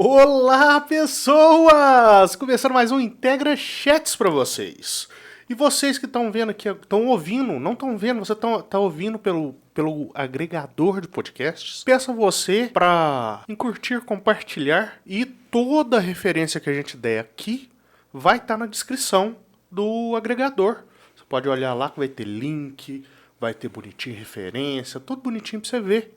Olá, pessoas! Começando mais um Integra Chats para vocês. E vocês que estão vendo aqui, estão ouvindo, não estão vendo, você tá ouvindo pelo agregador de podcasts. Peço a você para curtir, compartilhar e toda referência que a gente der aqui vai estar na descrição do agregador. Você pode olhar lá que vai ter link, vai ter bonitinho referência, tudo bonitinho para você ver.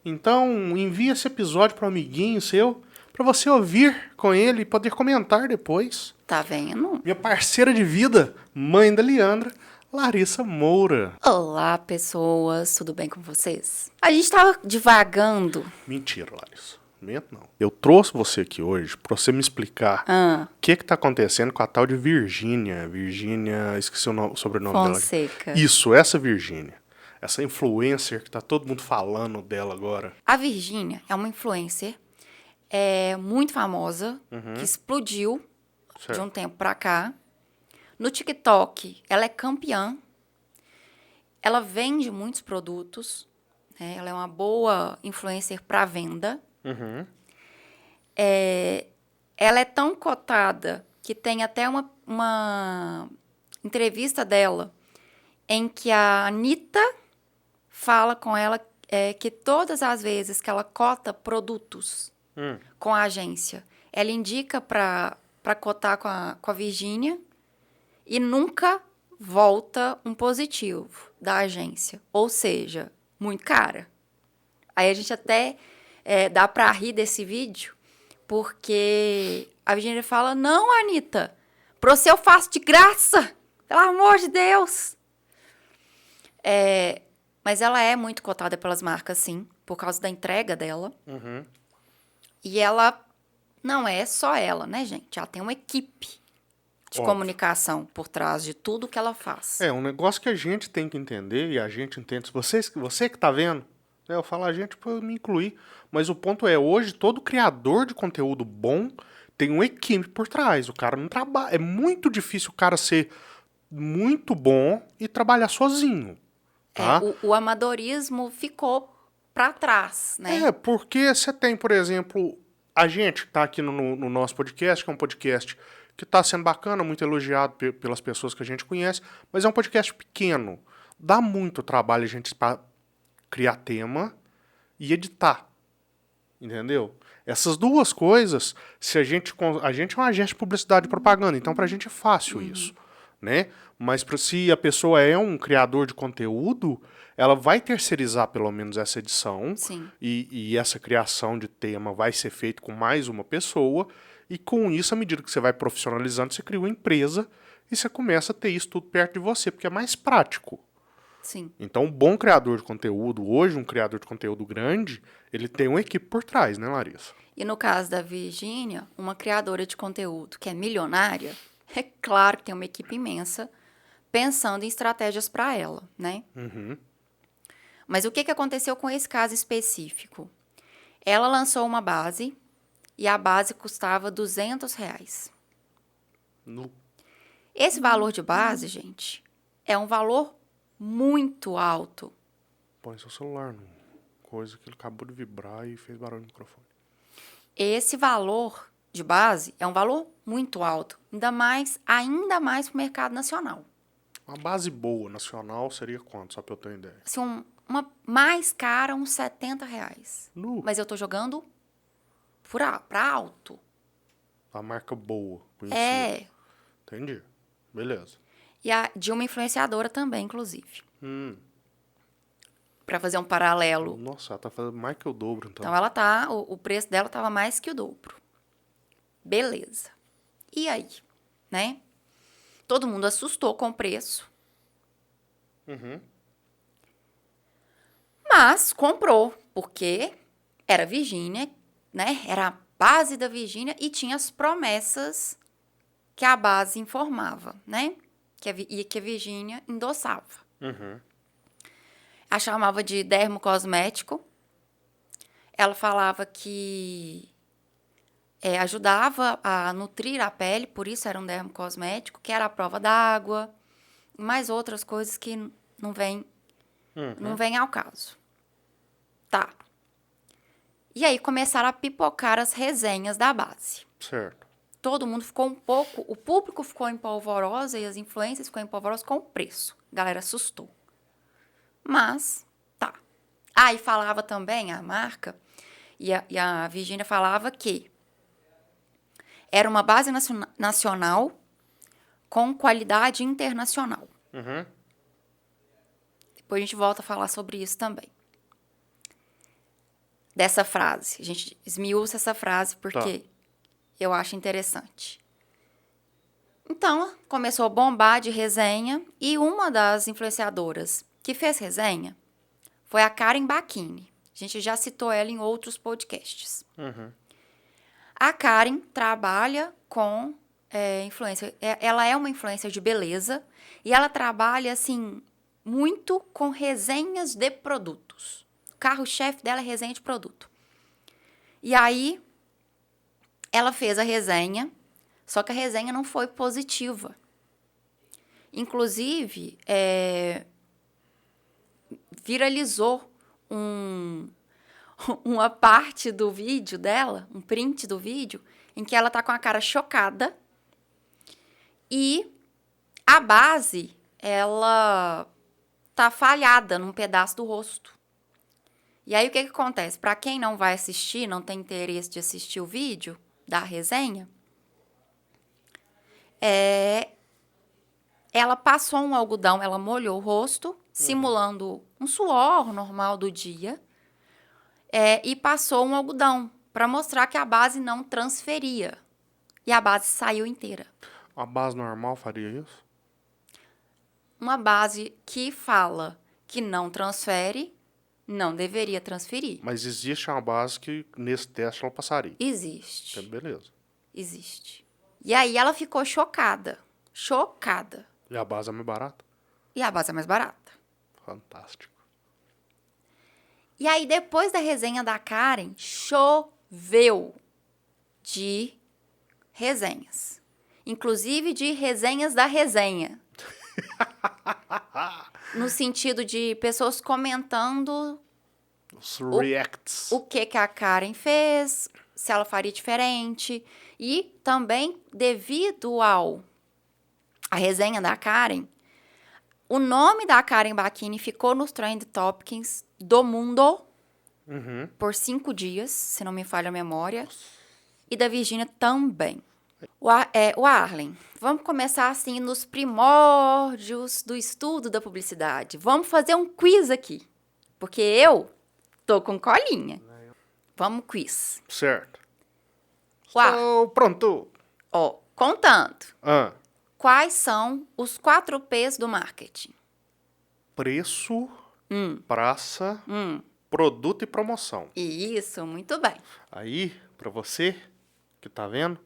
Então, envie esse episódio para um amiguinho seu, para você ouvir com ele e poder comentar depois. Tá vendo? Minha parceira de vida, mãe da Leandra, Larissa Moura. Olá, pessoas, tudo bem com vocês? A gente tava divagando. Mentira, Larissa. Mento não. Eu trouxe você aqui hoje para você me explicar o que tá acontecendo com a tal de Virgínia. Virgínia, esqueci o sobrenome Fonseca. dela. Isso, essa Virgínia. Essa influencer que tá todo mundo falando dela agora. A Virgínia é uma influencer muito famosa, que explodiu de um tempo pra cá. No TikTok, ela é campeã. Ela vende muitos produtos. Né? Ela é uma boa influencer para venda. Ela é tão cotada que tem até uma entrevista dela em que a Anitta fala com ela que todas as vezes que ela cota produtos com a agência, ela indica para cotar com a Virgínia e nunca volta um positivo da agência. Ou seja, muito cara. Aí a gente até dá para rir desse vídeo, porque a Virgínia fala, não, Anitta, pra você eu faço de graça, pelo amor de Deus. Mas ela é muito cotada pelas marcas, sim, por causa da entrega dela. E ela não é só ela, né, gente? Ela tem uma equipe de comunicação por trás de tudo que ela faz. É um negócio que a gente tem que entender, e a gente entende. Você que tá vendo, eu falo a gente para me incluir, mas o ponto é, hoje todo criador de conteúdo bom tem uma equipe por trás. O cara não trabalha. É muito difícil o cara ser muito bom e trabalhar sozinho. Tá? O amadorismo ficou pra trás, né? Porque você tem, por exemplo, a gente que tá aqui no nosso podcast, que é um podcast que tá sendo bacana, muito elogiado pelas pessoas que a gente conhece, mas é um podcast pequeno. Dá muito trabalho a gente criar tema e editar. Entendeu? Essas duas coisas, se a gente é uma agência de publicidade e propaganda, então pra gente é fácil isso, né? Mas se a pessoa é um criador de conteúdo, ela vai terceirizar pelo menos essa edição. Sim. E essa criação de tema vai ser feita com mais uma pessoa. E com isso, à medida que você vai profissionalizando, você cria uma empresa e você começa a ter isso tudo perto de você, porque é mais prático. Sim. Então, um bom criador de conteúdo, hoje um criador de conteúdo grande, ele tem uma equipe por trás, né, Larissa? E no caso da Virgínia, uma criadora de conteúdo que é milionária, é claro que tem uma equipe imensa pensando em estratégias para ela, né? Mas o que aconteceu com esse caso específico? Ela lançou uma base e a base custava R$200. Esse valor de base, gente, é um valor muito alto. Põe seu celular no coisa que ele acabou de vibrar e fez barulho no microfone. Esse valor de base é um valor muito alto, ainda mais para o mercado nacional. Uma base boa, nacional, seria quanto? Só pra eu ter uma ideia. Assim, uma mais cara, uns R$70. Mas eu tô jogando pra alto. A marca boa. Conhecida. Entendi. Beleza. E de uma influenciadora também, inclusive. Pra fazer um paralelo. Nossa, ela tá fazendo mais que o dobro, então. Então, ela tá... O preço dela tava mais que o dobro. Beleza. E aí? Né? Todo mundo assustou com o preço. Mas comprou, porque era Virgínia, né? Era a base da Virgínia e tinha as promessas que a base informava, né? E que a Virgínia endossava. A chamava de dermocosmético. Ela falava que ajudava a nutrir a pele, por isso era um dermocosmético, que era a prova d'água, e mais outras coisas que não vem ao caso. Tá. E aí começaram a pipocar as resenhas da base. Certo. Todo mundo ficou o público ficou empolvorosa e as influências ficou empolvorosas com o preço. A galera assustou. Mas, tá. E falava também a marca, e a Virgínia falava que era uma base nacional com qualidade internacional. Uhum. Depois a gente volta a falar sobre isso também. Dessa frase. A gente esmiuça essa frase porque eu acho interessante. Então, começou a bombar de resenha e uma das influenciadoras que fez resenha foi a Karen Bacchini. A gente já citou ela em outros podcasts. Uhum. A Karen trabalha com influência. Ela é uma influencer de beleza e ela trabalha, assim, muito com resenhas de produtos. O carro-chefe dela é resenha de produto. E aí, ela fez a resenha, só que a resenha não foi positiva. Inclusive, viralizou uma parte do vídeo dela, um print do vídeo, em que ela tá com a cara chocada e a base, ela tá falhada num pedaço do rosto. E aí, o que acontece? Para quem não vai assistir, não tem interesse de assistir o vídeo da resenha, ela passou um algodão, ela molhou o rosto, simulando um suor normal do dia, e passou um algodão para mostrar que a base não transferia. E a base saiu inteira. A base normal faria isso? Uma base que fala que não transfere, não deveria transferir. Mas existe uma base que nesse teste ela passaria. Existe. Então, beleza. Existe. E aí ela ficou chocada. Chocada. E a base é mais barata? E a base é mais barata. Fantástico. E aí, depois da resenha da Karen, choveu de resenhas. Inclusive de resenhas da resenha. No sentido de pessoas comentando Os reacts. o que a Karen fez, se ela faria diferente. E também, devido a resenha da Karen, o nome da Karen Bacchini ficou nos Trend Topics do mundo por 5 dias, se não me falha a memória. E da Virgínia também. O Arlen, vamos começar assim nos primórdios do estudo da publicidade. Vamos fazer um quiz aqui, porque eu tô com colinha. Vamos quiz. Certo. Uau. Pronto. Contando. Quais são os 4 P's do marketing? Preço, praça, produto e promoção. Isso, muito bem. Aí, para você que tá vendo,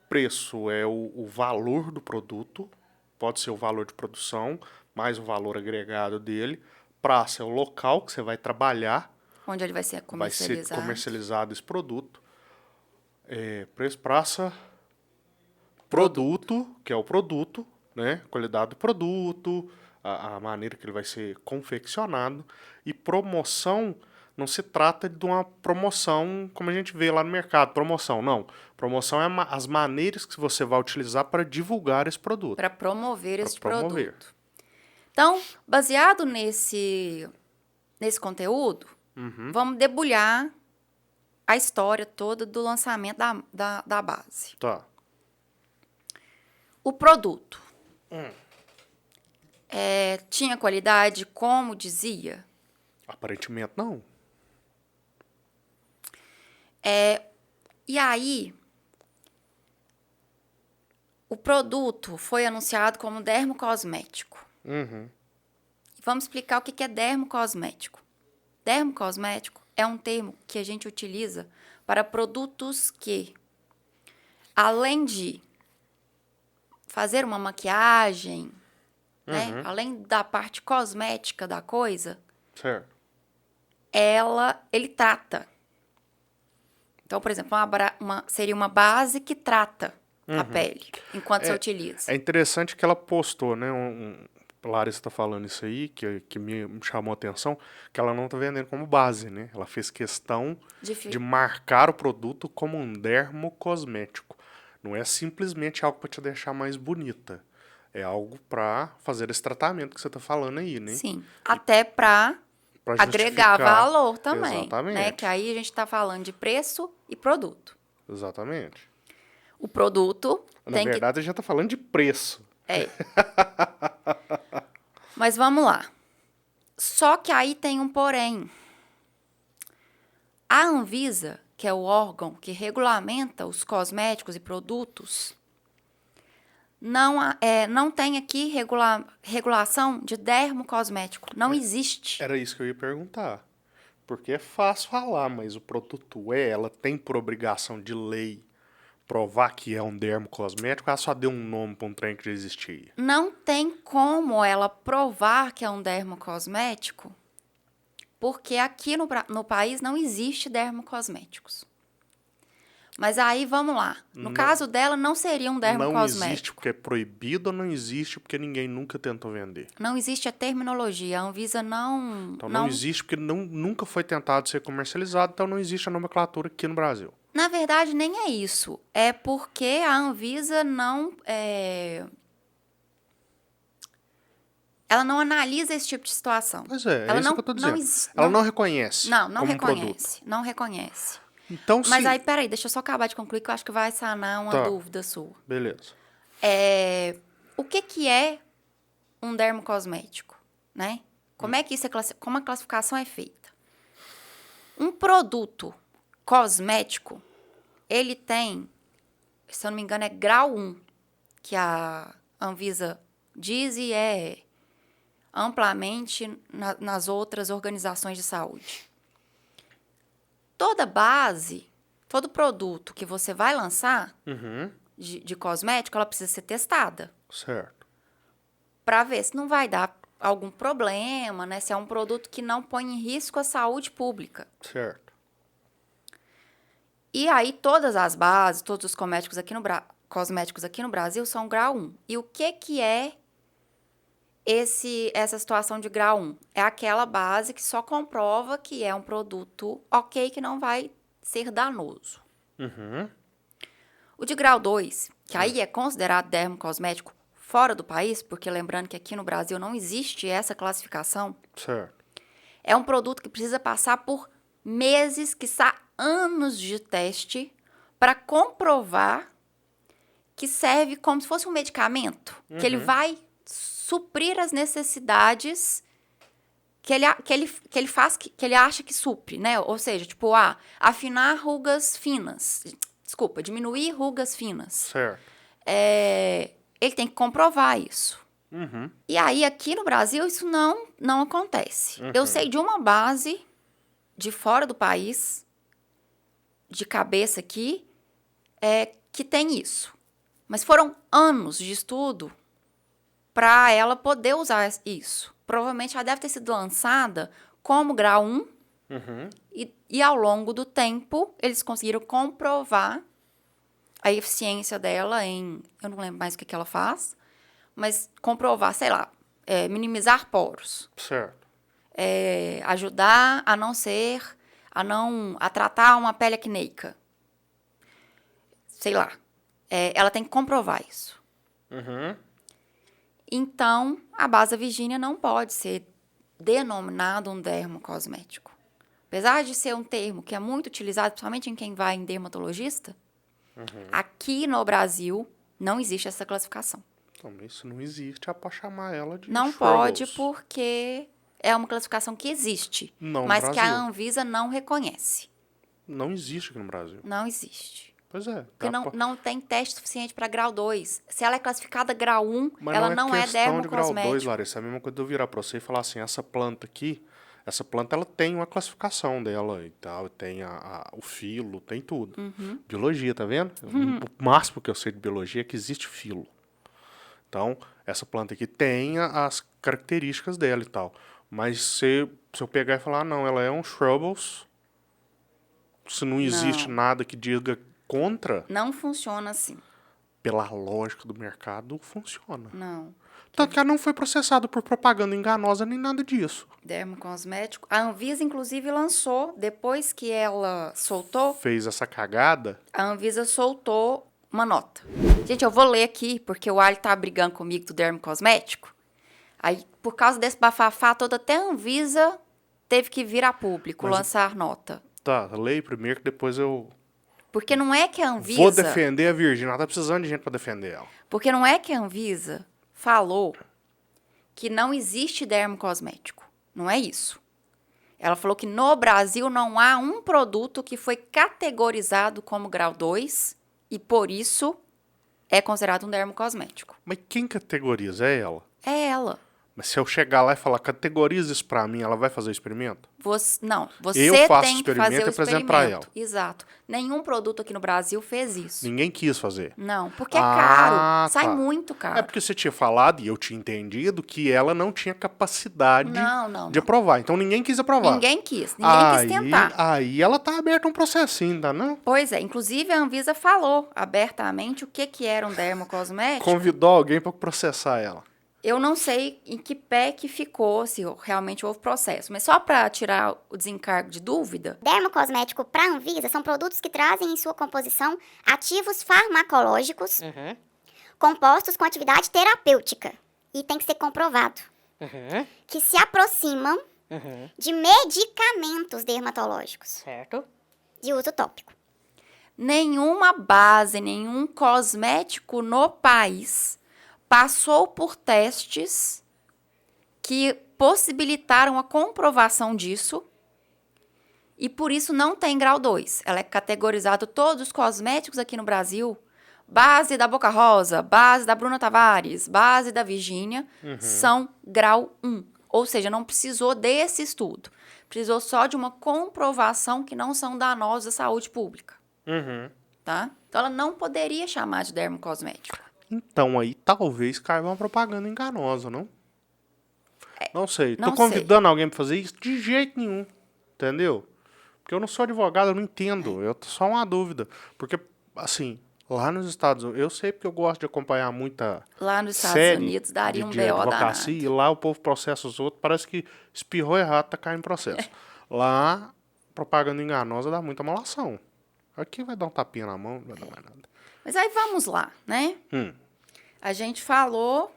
preço é o valor do produto, pode ser o valor de produção, mais o valor agregado dele. Praça é o local que você vai trabalhar. Onde ele vai ser comercializado. Vai ser comercializado esse produto. Preço, praça, produto, que é o produto, né? Qualidade do produto, a maneira que ele vai ser confeccionado. E promoção não se trata de uma promoção como a gente vê lá no mercado. Promoção, não. Promoção é as maneiras que você vai utilizar para divulgar esse produto. Para promover esse produto. Então, baseado nesse conteúdo, vamos debulhar a história toda do lançamento da base. Tá. O produto tinha qualidade, como dizia? Aparentemente, não. E aí, o produto foi anunciado como dermocosmético. Vamos explicar o que é dermocosmético. Dermocosmético é um termo que a gente utiliza para produtos que, além de fazer uma maquiagem, né, além da parte cosmética da coisa, certo, ele trata. Então, por exemplo, seria uma base que trata a pele enquanto você utiliza. É interessante que ela postou, né, Larissa tá falando isso aí, que me chamou a atenção, que ela não tá vendendo como base, né? Ela fez questão de marcar o produto como um dermocosmético. Não é simplesmente algo para te deixar mais bonita. É algo para fazer esse tratamento que você tá falando aí, né? Sim, até para Para agregar justificar. valor também, né? Exatamente. Que aí a gente está falando de preço e produto. Exatamente. O produto Na tem que... verdade, a gente tá falando de preço. É. Mas vamos lá. Só que aí tem um porém. A Anvisa, que é o órgão que regulamenta os cosméticos e produtos, não tem aqui regulação de dermocosmético. Não existe. Era isso que eu ia perguntar. Porque é fácil falar, mas o produto ela tem por obrigação de lei provar que é um dermocosmético, ela só deu um nome para um trem que já existia. Não tem como ela provar que é um dermocosmético, porque aqui no país não existe dermocosméticos. Mas aí, vamos lá. No caso dela, não seria um Não existe dermocosmético. porque é proibido ou não existe porque ninguém nunca tentou vender? Não existe a terminologia. A Anvisa não... Então não existe porque nunca foi tentado ser comercializado, então não existe a nomenclatura aqui no Brasil. Na verdade, nem é isso. É porque a Anvisa não... Ela não analisa esse tipo de situação. Pois é, Ela isso que eu tô dizendo. Ela não reconhece não como reconhece. produto. Não reconhece. Então, Mas se... aí, peraí, deixa eu só acabar de concluir, que eu acho que vai sanar uma Tá. dúvida sua. Beleza. O que é um dermocosmético, né? Como é que isso como a classificação é feita? Um produto cosmético, ele tem, se eu não me engano, é grau 1, que a Anvisa diz e é amplamente nas outras organizações de saúde. Toda base, todo produto que você vai lançar de cosmético, ela precisa ser testada. Certo. Para ver se não vai dar algum problema, né? Se é um produto que não põe em risco a saúde pública. Certo. E aí, todas as bases, todos os cosméticos aqui no Brasil são grau 1. E o que é essa situação de grau 1? É aquela base que só comprova que é um produto ok, que não vai ser danoso. O de grau 2, que aí é considerado dermocosmético fora do país, porque lembrando que aqui no Brasil não existe essa classificação, Certo. é um produto que precisa passar por meses, quiçá anos de teste, para comprovar que serve como se fosse um medicamento, que ele vai suprir as necessidades que ele faz, que ele acha que supre, né? Ou seja, tipo, afinar rugas finas. Desculpa, diminuir rugas finas. Certo. Ele tem que comprovar isso. E aí, aqui no Brasil, isso não acontece. Eu sei de uma base de fora do país, de cabeça aqui, que tem isso. Mas foram anos de estudo para ela poder usar isso. Provavelmente ela deve ter sido lançada como grau 1 e ao longo do tempo eles conseguiram comprovar a eficiência dela em... Eu não lembro mais o que ela faz, mas comprovar, sei lá, minimizar poros. Certo. Ajudar a tratar uma pele acneica. Sei lá. Ela tem que comprovar isso. Então, a base Virginia não pode ser denominado um dermocosmético. Apesar de ser um termo que é muito utilizado, principalmente em quem vai em dermatologista, aqui no Brasil não existe essa classificação. Então, isso não existe, pode chamar ela de Não pode porque é uma classificação que existe, mas que a Anvisa não reconhece. Não existe aqui no Brasil. Não existe. Pois é. Porque não tem teste suficiente para grau 2. Se ela é classificada grau 1, ela não é questão de grau 2, dermocosmético. Larissa. É a mesma coisa de eu virar para você e falar assim, essa planta ela tem uma classificação dela e tal, tem o filo, tem tudo. Biologia, tá vendo? O máximo que eu sei de biologia é que existe filo. Então, essa planta aqui tem as características dela e tal. Mas se eu pegar e falar, não, ela é um shrubbles, se não existe nada que diga contra... Não funciona assim. Pela lógica do mercado, funciona. Não. Tanto que ela não foi processada por propaganda enganosa nem nada disso. Dermocosmético. A Anvisa, inclusive, lançou, depois que ela soltou, Fez essa cagada. a Anvisa soltou uma nota. Gente, eu vou ler aqui, porque o Ali tá brigando comigo do dermocosmético. Aí, por causa desse bafafá todo, até a Anvisa teve que vir a público, lançar nota. Tá, leia primeiro que depois eu Porque não é que a Anvisa... vou defender a Virgínia. Ela tá precisando de gente pra defender ela. Porque não é que a Anvisa falou que não existe dermocosmético. Não é isso. Ela falou que no Brasil não há um produto que foi categorizado como grau 2 e, por isso, é considerado um dermocosmético. Mas quem categoriza? É ela. É ela. Mas se eu chegar lá e falar, categoriza isso pra mim, ela vai fazer o experimento? Você Eu faço tem que experimento fazer o e apresento pra experimento. Exato. Nenhum produto aqui no Brasil fez isso. Ninguém quis fazer. Não, porque é caro. Sai tá. muito caro. É porque você tinha falado, e eu tinha entendido, que ela não tinha capacidade Não. de aprovar. Então ninguém quis aprovar. Ninguém quis tentar. Aí ela tá aberta a um processinho, tá não? Pois é, inclusive a Anvisa falou abertamente o que era um dermocosmético. Convidou alguém pra processar ela. Eu não sei em que pé que ficou, se realmente houve processo. Mas só para tirar o desencargo de dúvida... Dermocosmético para Anvisa são produtos que trazem em sua composição ativos farmacológicos compostos com atividade terapêutica. E tem que ser comprovado. Que se aproximam de medicamentos dermatológicos. Certo. De uso tópico. Nenhuma base, nenhum cosmético no país passou por testes que possibilitaram a comprovação disso e por isso não tem grau 2. Ela é categorizada, todos os cosméticos aqui no Brasil, base da Boca Rosa, base da Bruna Tavares, base da Virgínia, são grau 1. Ou seja, não precisou desse estudo. Precisou só de uma comprovação que não são danosos à saúde pública. Tá? Então, ela não poderia chamar de dermocosmético. Então aí talvez caia uma propaganda enganosa, não? Não sei. não Tô convidando alguém pra fazer isso? De jeito nenhum. Entendeu? Porque eu não sou advogado, eu não entendo. Eu tô só uma dúvida. Porque, assim, lá nos Estados Unidos, eu sei porque eu gosto de acompanhar muita Lá nos Estados série Unidos daria um de BO advocacia, danado. e lá o povo processa os outros, parece que espirrou errado, tá caindo processo. Lá, propaganda enganosa dá muita malação. Aqui vai dar um tapinha na mão, não vai dar mais nada. Mas aí vamos lá, né? A gente falou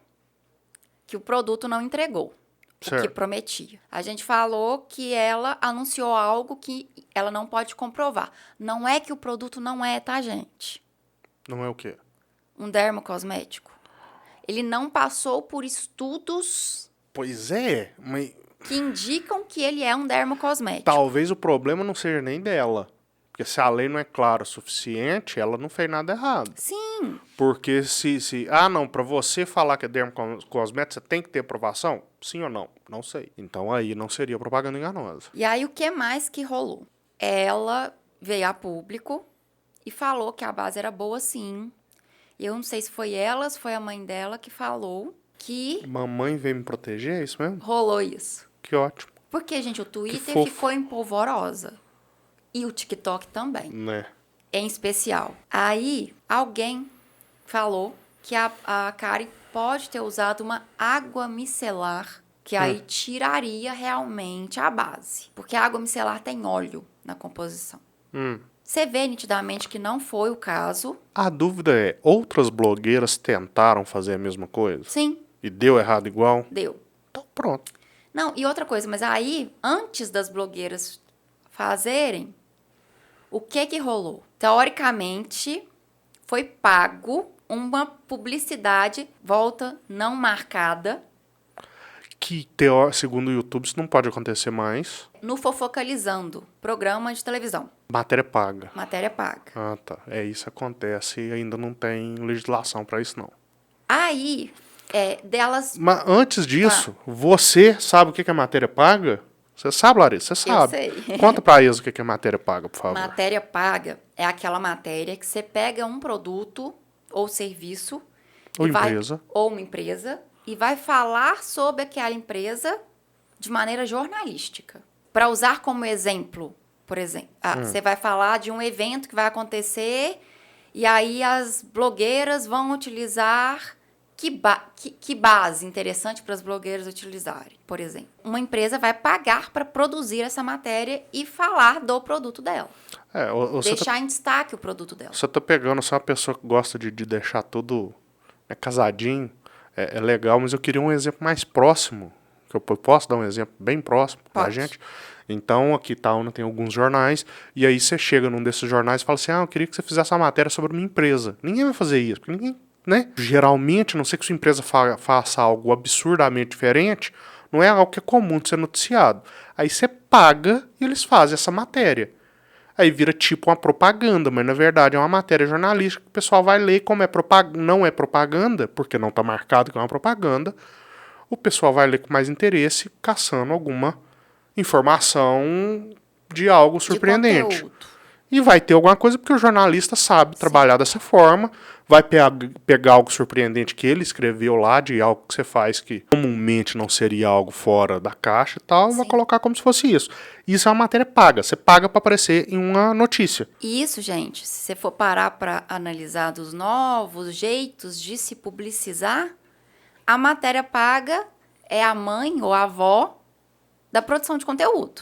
que o produto não entregou o que Certo. prometia. A gente falou que ela anunciou algo que ela não pode comprovar. Não é que o produto não é, tá, gente? Não é o quê? Um dermocosmético. Ele não passou por estudos Pois é, mas que indicam que ele é um dermocosmético. talvez o problema não seja nem dela. Porque se a lei não é clara o suficiente, ela não fez nada errado. Sim. Porque não, pra você falar que é dermocosmético, você tem que ter aprovação? Sim ou não? Não sei. Então aí não seria propaganda enganosa. E aí, o que mais que rolou? Ela veio a público e falou que a base era boa, sim. Eu não sei se foi ela, se foi a mãe dela que falou que Mamãe veio me proteger, é isso mesmo? rolou isso. Que ótimo, Porque, gente, o Twitter fofo. ficou em polvorosa. E o TikTok também, né? em especial. Aí, alguém falou que a Karen pode ter usado uma água micelar, que aí tiraria realmente a base. Porque a água micelar tem óleo na composição. Você vê nitidamente que não foi o caso. A dúvida é, outras blogueiras tentaram fazer a mesma coisa? Sim, E deu errado igual? deu. Então pronto. Não, e outra coisa, mas aí, antes das blogueiras fazerem, o que rolou? Teoricamente, foi pago uma publicidade, volta não marcada, Que, segundo o YouTube, isso não pode acontecer mais. no Fofocalizando, programa de televisão, Matéria paga. matéria paga. Ah, tá. Isso acontece e ainda não tem legislação pra isso, não. Aí, delas... Mas antes disso, você sabe o que é matéria paga? Você sabe, Larissa? Você sabe. sei. Conta pra eles o que é matéria paga, por favor. Matéria paga é aquela matéria que você pega um produto ou serviço... Ou e vai- empresa. ou uma empresa, e vai falar sobre aquela empresa de maneira jornalística. Para usar como exemplo, por exemplo, você vai falar de um evento que vai acontecer e aí as blogueiras vão utilizar Que base interessante para as blogueiras utilizarem, por exemplo. Uma empresa vai pagar para produzir essa matéria e falar do produto dela. Deixar em destaque o produto dela. Você tá pegando só uma pessoa que gosta de deixar tudo casadinho, é legal, mas eu queria um exemplo mais próximo. Que eu posso dar um exemplo bem próximo pra gente? Então, aqui tem alguns jornais, e aí você chega num desses jornais e fala assim, eu queria que você fizesse uma matéria sobre uma empresa. Ninguém vai fazer isso, porque ninguém... Né? Geralmente, a não ser que sua empresa faça algo absurdamente diferente, não é algo que é comum de ser noticiado. Aí você paga e eles fazem essa matéria. Aí vira tipo uma propaganda, mas na verdade é uma matéria jornalística que o pessoal vai ler, como não é propaganda, porque não está marcado que é uma propaganda, o pessoal vai ler com mais interesse, caçando alguma informação de algo surpreendente. De conteúdo. E vai ter alguma coisa, porque o jornalista sabe trabalhar dessa forma, vai pegar algo surpreendente que ele escreveu lá, de algo que você faz que comumente não seria algo fora da caixa e tal, e vai colocar como se fosse isso. Isso é uma matéria paga, você paga para aparecer em uma notícia. Isso, gente, se você for parar para analisar dos novos jeitos de se publicizar, a matéria paga é a mãe ou a avó da produção de conteúdo.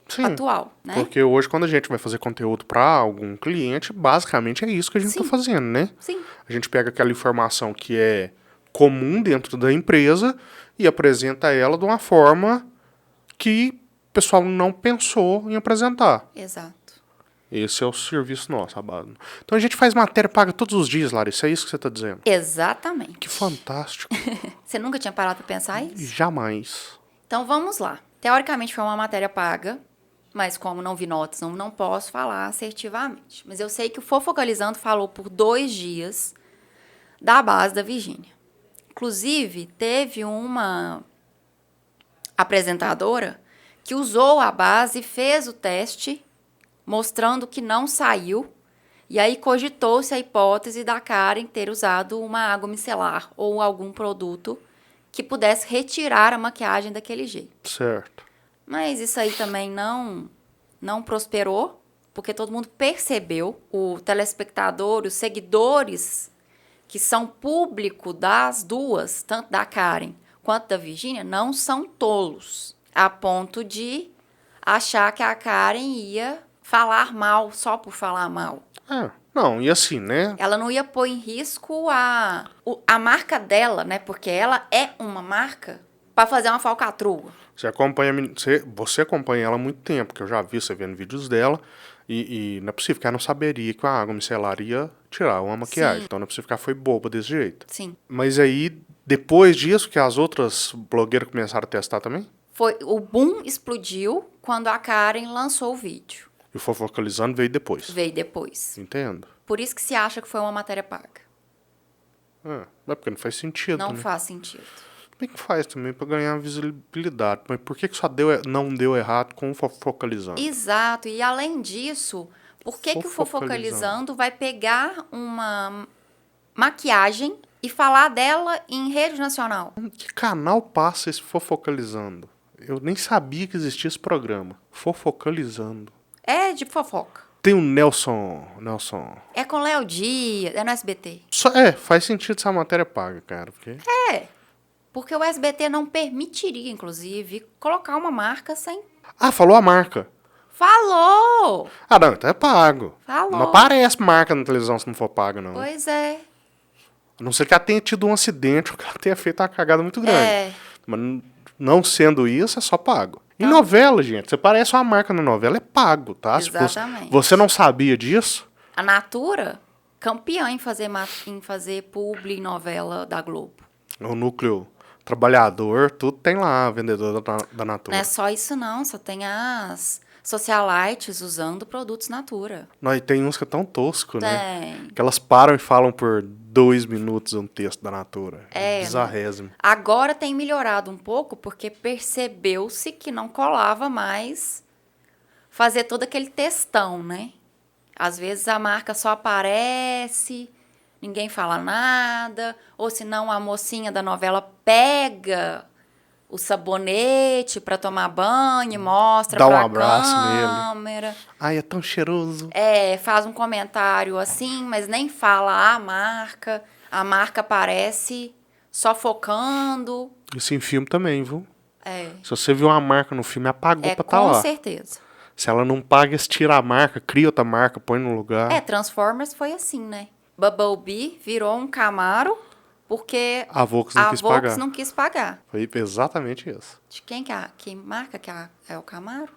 Sim, atual, né? Porque hoje, quando a gente vai fazer conteúdo para algum cliente, basicamente é isso que a gente está fazendo, né? Sim. A gente pega aquela informação que é comum dentro da empresa e apresenta ela de uma forma que o pessoal não pensou em apresentar. Exato. Esse é o serviço nosso, Abado. Então a gente faz matéria paga todos os dias, Larissa, é isso que você está dizendo? Exatamente. Que fantástico. Você nunca tinha parado para pensar isso? Jamais. Então vamos lá. Teoricamente foi uma matéria paga, mas como não vi notas, não posso falar assertivamente. Mas eu sei que o Fofocalizando falou por 2 dias da base da Virgínia. Inclusive, teve uma apresentadora que usou a base e fez o teste, mostrando que não saiu. E aí cogitou-se a hipótese da Karen ter usado uma água micelar ou algum produto que pudesse retirar a maquiagem daquele jeito. Certo. Mas isso aí também não prosperou, porque todo mundo percebeu, o telespectador, os seguidores que são público das duas, tanto da Karen quanto da Virgínia, não são tolos, a ponto de achar que a Karen ia falar mal só por falar mal. Não, e assim, né? Ela não ia pôr em risco a marca dela, né? Porque ela é uma marca para fazer uma falcatrua. Você acompanha ela há muito tempo, que eu já vi você vendo vídeos dela, e não é possível que ela não saberia que a água micelar ia tirar uma maquiagem. Sim. Então não é possível que ela foi boba desse jeito. Sim. Mas aí, depois disso, que as outras blogueiras começaram a testar também? O boom explodiu quando a Karen lançou o vídeo. E o Fofocalizando veio depois? Veio depois. Entendo. Por isso que se acha que foi uma matéria paga. É porque não faz sentido, Não né? faz sentido. Bem que faz também para ganhar visibilidade. Mas por que só não deu errado com o Fofocalizando? Exato. E além disso, por que o Fofocalizando vai pegar uma maquiagem e falar dela em rede nacional? Que canal passa esse Fofocalizando? Eu nem sabia que existia esse programa. Fofocalizando. É de fofoca. Tem o Nelson. É com Léo Dias, é no SBT. Faz sentido essa matéria paga, cara. Porque o SBT não permitiria, inclusive, colocar uma marca sem... Falou a marca. Falou! Não, então é pago. Falou. Não aparece marca na televisão se não for paga, não. Pois é. A não ser que ela tenha tido um acidente ou que ela tenha feito uma cagada muito grande. Mas não sendo isso, é só pago. Em novela, gente, você parece uma marca na novela, é pago, tá? Exatamente. Você não sabia disso? A Natura, campeã em fazer publi em novela da Globo. O núcleo trabalhador, tudo tem lá, vendedor da Natura. Não é só isso não, só tem as socialites usando produtos Natura. Não, e tem uns que é tão tosco, né? Tem. Que elas param e falam por 2 minutos um texto da Natura. Bizarrésimo. Agora tem melhorado um pouco, porque percebeu-se que não colava mais fazer todo aquele textão, né? Às vezes a marca só aparece, ninguém fala nada, ou senão a mocinha da novela pega o sabonete para tomar banho e mostra pra abraço câmera. Nele. Ai, é tão cheiroso. Faz um comentário assim, mas nem fala a marca aparece sofocando. Isso em filme também, viu? É, Se você viu uma marca no filme, apagou pra estar com lá. certeza. Se ela não paga, eles tiram a marca, cria outra marca, põe no lugar. Transformers foi assim, né? Bumblebee virou um Camaro porque A Volks não quis pagar. Foi exatamente isso. De quem que marca que é o Camaro?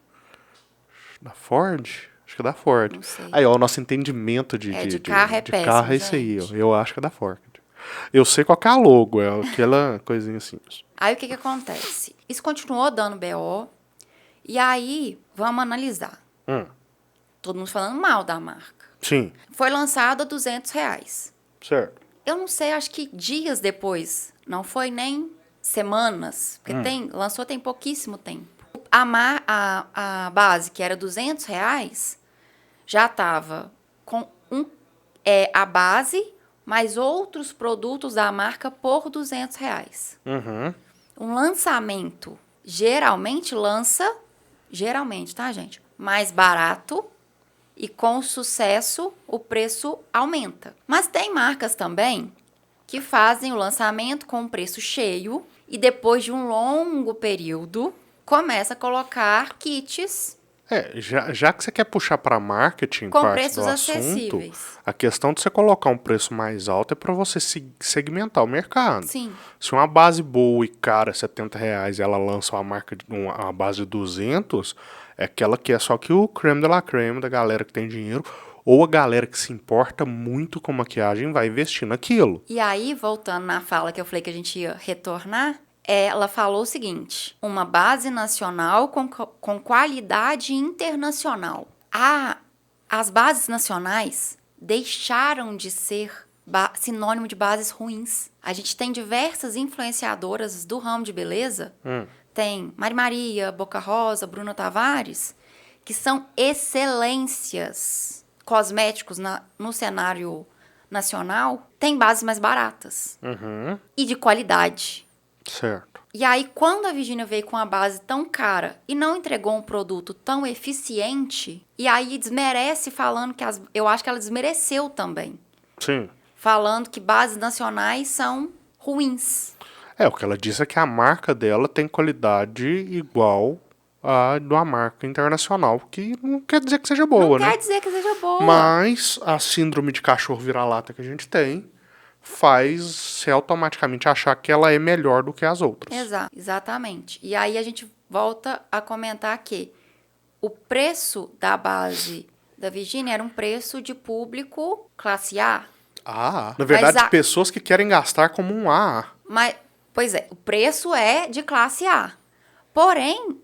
Da Ford? Acho que é da Ford. Não sei. Aí, ó, o nosso entendimento de carro é péssimo, carro é isso aí, ó. gente. Eu acho que é da Ford. Eu sei qual que é a logo, é aquela coisinha assim. Aí o que acontece? Isso continuou dando BO. E aí, vamos analisar. Todo mundo falando mal da marca. Sim. Foi lançado a R$200. Certo. Eu não sei, acho que dias depois. Não foi nem semanas. Porque lançou tem pouquíssimo tempo. A base, que era R$200, já estava com a base, mais outros produtos da marca por R$200. Um lançamento geralmente lança, tá, gente? Mais barato e com sucesso o preço aumenta. Mas tem marcas também que fazem o lançamento com um preço cheio e depois de um longo período começa a colocar kits Já que você quer puxar para marketing com parte preços do assunto, acessíveis. a questão de você colocar um preço mais alto é para você segmentar o mercado. Sim. Se uma base boa e cara é R$70 e ela lança uma base de 200, é aquela que é só que o creme de la creme da galera que tem dinheiro ou a galera que se importa muito com maquiagem vai investir naquilo. E aí, voltando na fala que eu falei que a gente ia retornar, ela falou o seguinte: uma base nacional com qualidade internacional. As bases nacionais deixaram de ser sinônimo de bases ruins. A gente tem diversas influenciadoras do ramo de beleza. Tem Mari Maria, Boca Rosa, Bruna Tavares, que são excelências cosméticos no cenário nacional. Tem bases mais baratas e de qualidade. Certo. E aí, quando a Virgínia veio com uma base tão cara e não entregou um produto tão eficiente, e aí desmerece falando que eu acho que ela desmereceu também. Sim. Falando que bases nacionais são ruins. O que ela disse é que a marca dela tem qualidade igual a de uma marca internacional, que não quer dizer que seja boa, né? Não quer dizer que seja boa. Mas a síndrome de cachorro vira-lata que a gente tem faz você automaticamente achar que ela é melhor do que as outras. Exatamente. E aí a gente volta a comentar que o preço da base da Virgínia era um preço de público classe A. Na verdade, pessoas que querem gastar como um AA. Pois é, o preço é de classe A. Porém,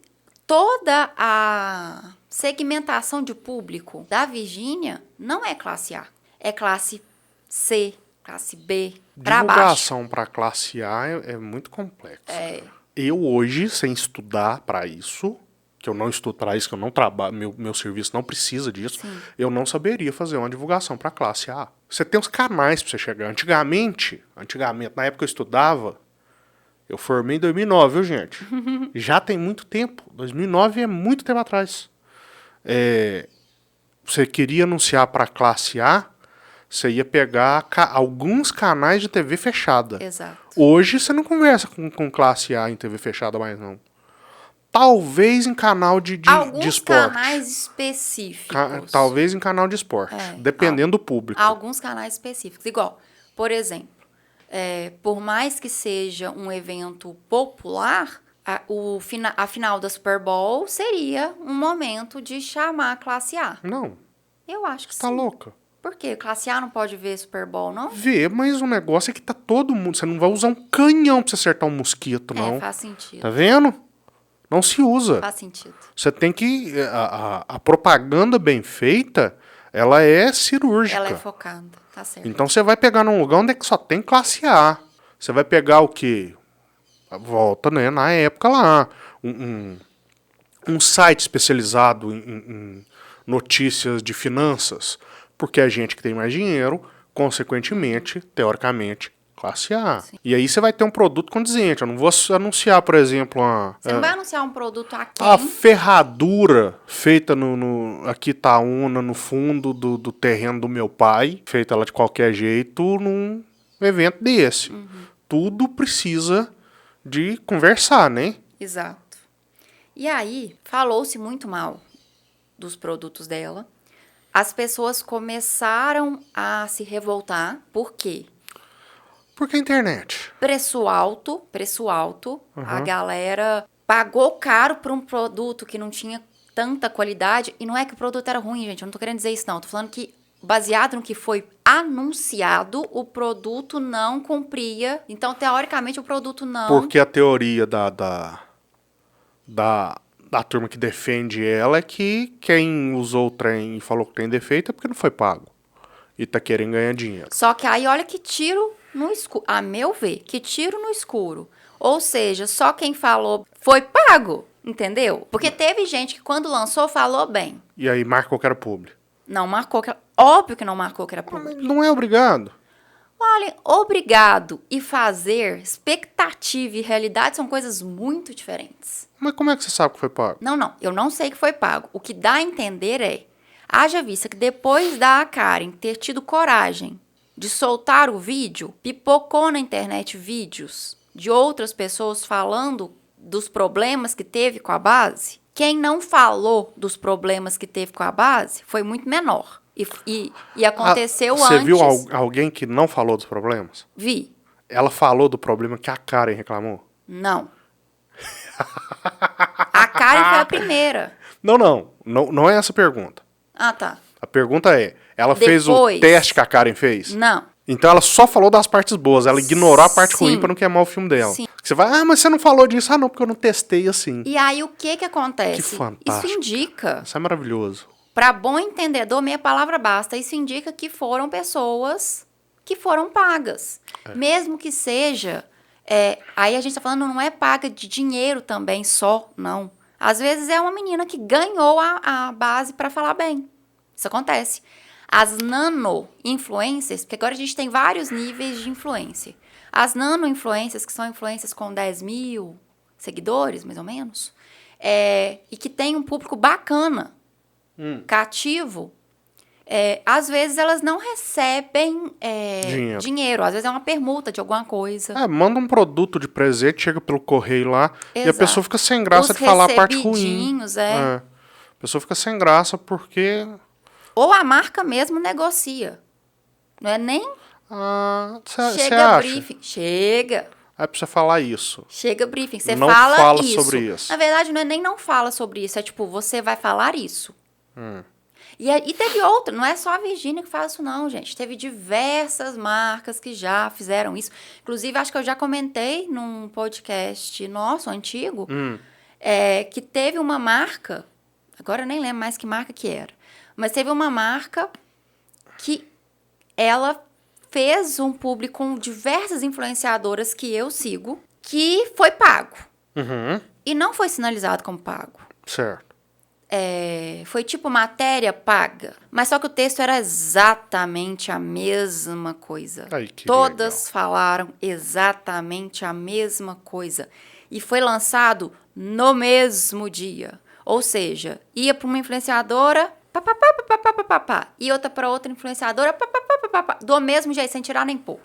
toda a segmentação de público da Virgínia não é classe A. É classe C, classe B, para baixo. Divulgação para classe A é muito complexo. Eu hoje, sem estudar para isso, que eu não estudo para isso, que eu não trabalho, meu serviço não precisa disso, eu não saberia fazer uma divulgação para classe A. Você tem os canais para você chegar. Antigamente, na época que eu estudava, eu formei em 2009, viu, gente? Já tem muito tempo. 2009 é muito tempo atrás. Você queria anunciar para classe A, você ia pegar alguns canais de TV fechada. Exato. Hoje você não conversa com classe A em TV fechada mais, não. Talvez em canal de esporte. Alguns canais específicos. Talvez em canal de esporte, dependendo do público. Alguns canais específicos. Igual, por exemplo, por mais que seja um evento popular, a final da Super Bowl seria um momento de chamar a classe A. Não. Eu acho que sim. Tá louca. Por quê? Classe A não pode ver Super Bowl, não? Vê, mas o negócio é que tá todo mundo... Você não vai usar um canhão pra você acertar um mosquito, não. Faz sentido. Tá vendo? Não se usa. Faz sentido. Você tem que... A propaganda bem feita, ela é cirúrgica. Ela é focada, tá certo. Então você vai pegar num lugar onde é que só tem classe A. Você vai pegar o quê? Volta, né? Na época lá. Um site especializado em notícias de finanças. Porque é gente que tem mais dinheiro, consequentemente, teoricamente, classe A. Sim. E aí você vai ter um produto condizente. Eu não vou anunciar, por exemplo, você não vai anunciar um produto aqui. A ferradura feita aqui Itaúna, no fundo do terreno do meu pai, feita lá de qualquer jeito, num evento desse. tudo precisa de conversar, né? Exato. E aí, falou-se muito mal dos produtos dela. As pessoas começaram a se revoltar. Por quê? Porque a internet. Preço alto. A galera pagou caro por um produto que não tinha tanta qualidade. E não é que o produto era ruim, gente. Eu não tô querendo dizer isso, não. Tô falando que, baseado no que foi anunciado, o produto não cumpria. Então, teoricamente, o produto não... Porque a teoria da turma que defende ela é que quem usou o trem e falou que tem defeito é porque não foi pago. E tá querendo ganhar dinheiro. Só que aí, olha que tiro no escuro. A meu ver, que tiro no escuro. Ou seja, só quem falou foi pago, entendeu? Porque teve gente que quando lançou falou bem. E aí marcou que era publi. Não marcou que... Óbvio que não marcou que era público. Mas não é obrigado. Olha, obrigado e fazer, expectativa e realidade são coisas muito diferentes. Mas como é que você sabe que foi pago? Não, eu não sei que foi pago. O que dá a entender é, haja vista que depois da Karen ter tido coragem de soltar o vídeo, pipocou na internet vídeos de outras pessoas falando dos problemas que teve com a base. Quem não falou dos problemas que teve com a base foi muito menor. E aconteceu antes... Você viu alguém que não falou dos problemas? Vi. Ela falou do problema que a Karen reclamou? Não. A Karen foi a primeira. Não é essa a pergunta. Ah, tá. A pergunta é, ela fez o teste que a Karen fez? Não. Então ela só falou das partes boas, ela ignorou a parte Sim. ruim pra não queimar o filme dela. Sim. Você vai, mas você não falou disso. Não, porque eu não testei assim. E aí, o que acontece? Que fantástico. Isso indica, Isso é maravilhoso. para bom entendedor, meia palavra basta, isso indica que foram pessoas que foram pagas. Mesmo que seja... aí a gente tá falando, não é paga de dinheiro também só, não. Às vezes é uma menina que ganhou a base para falar bem. Isso acontece. As nano-influencers, porque agora a gente tem vários níveis de influência. As nano-influências, que são influências com 10 mil seguidores, mais ou menos, e que tem um público bacana, cativo, às vezes elas não recebem dinheiro. Às vezes é uma permuta de alguma coisa. Manda um produto de presente, chega pelo correio lá, e a Exato. pessoa fica sem graça Os de falar a parte ruim. recebidinhos, A pessoa fica sem graça porque... Ou a marca mesmo negocia. Não é nem... Você chega acha? briefing. Chega. É pra você falar isso. Chega briefing. Você Não fala fala isso. sobre isso. Na verdade, não é nem não fala sobre isso. É tipo, você vai falar isso. E teve outra. Não é só a Virgínia que faz isso, não, gente. Teve diversas marcas que já fizeram isso. Inclusive, acho que eu já comentei num podcast nosso, antigo, que teve uma marca... Agora eu nem lembro mais que marca que era. Mas teve uma marca que ela fez um público com diversas influenciadoras que eu sigo, que foi pago. E não foi sinalizado como pago. Certo. Foi tipo matéria paga. Mas só que o texto era exatamente a mesma coisa. Ai, que Todas legal. falaram exatamente a mesma coisa. E foi lançado no mesmo dia. Ou seja, ia para uma influenciadora, e outra para outra influenciadora, do mesmo jeito, sem tirar nem pôr.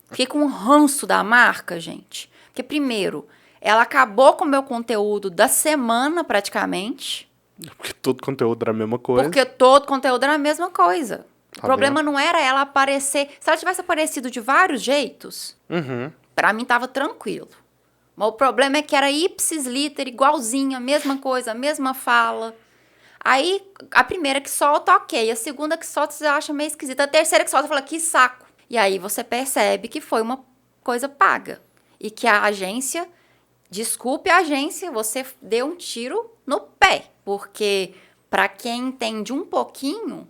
Fiquei com um ranço da marca, gente. Porque, primeiro, ela acabou com o meu conteúdo da semana, praticamente. Porque todo conteúdo era a mesma coisa. Porque todo conteúdo era a mesma coisa. O Tá problema vendo? não era ela aparecer... Se ela tivesse aparecido de vários jeitos, pra mim tava tranquilo. Mas o problema é que era ipsis liter, igualzinho, a mesma coisa, a mesma fala. Aí, a primeira que solta, ok. A segunda que solta, você acha meio esquisita. A terceira que solta, fala, que saco. E aí, você percebe que foi uma coisa paga. E que a agência... Desculpe a agência, você deu um tiro no pé. Porque, para quem entende um pouquinho...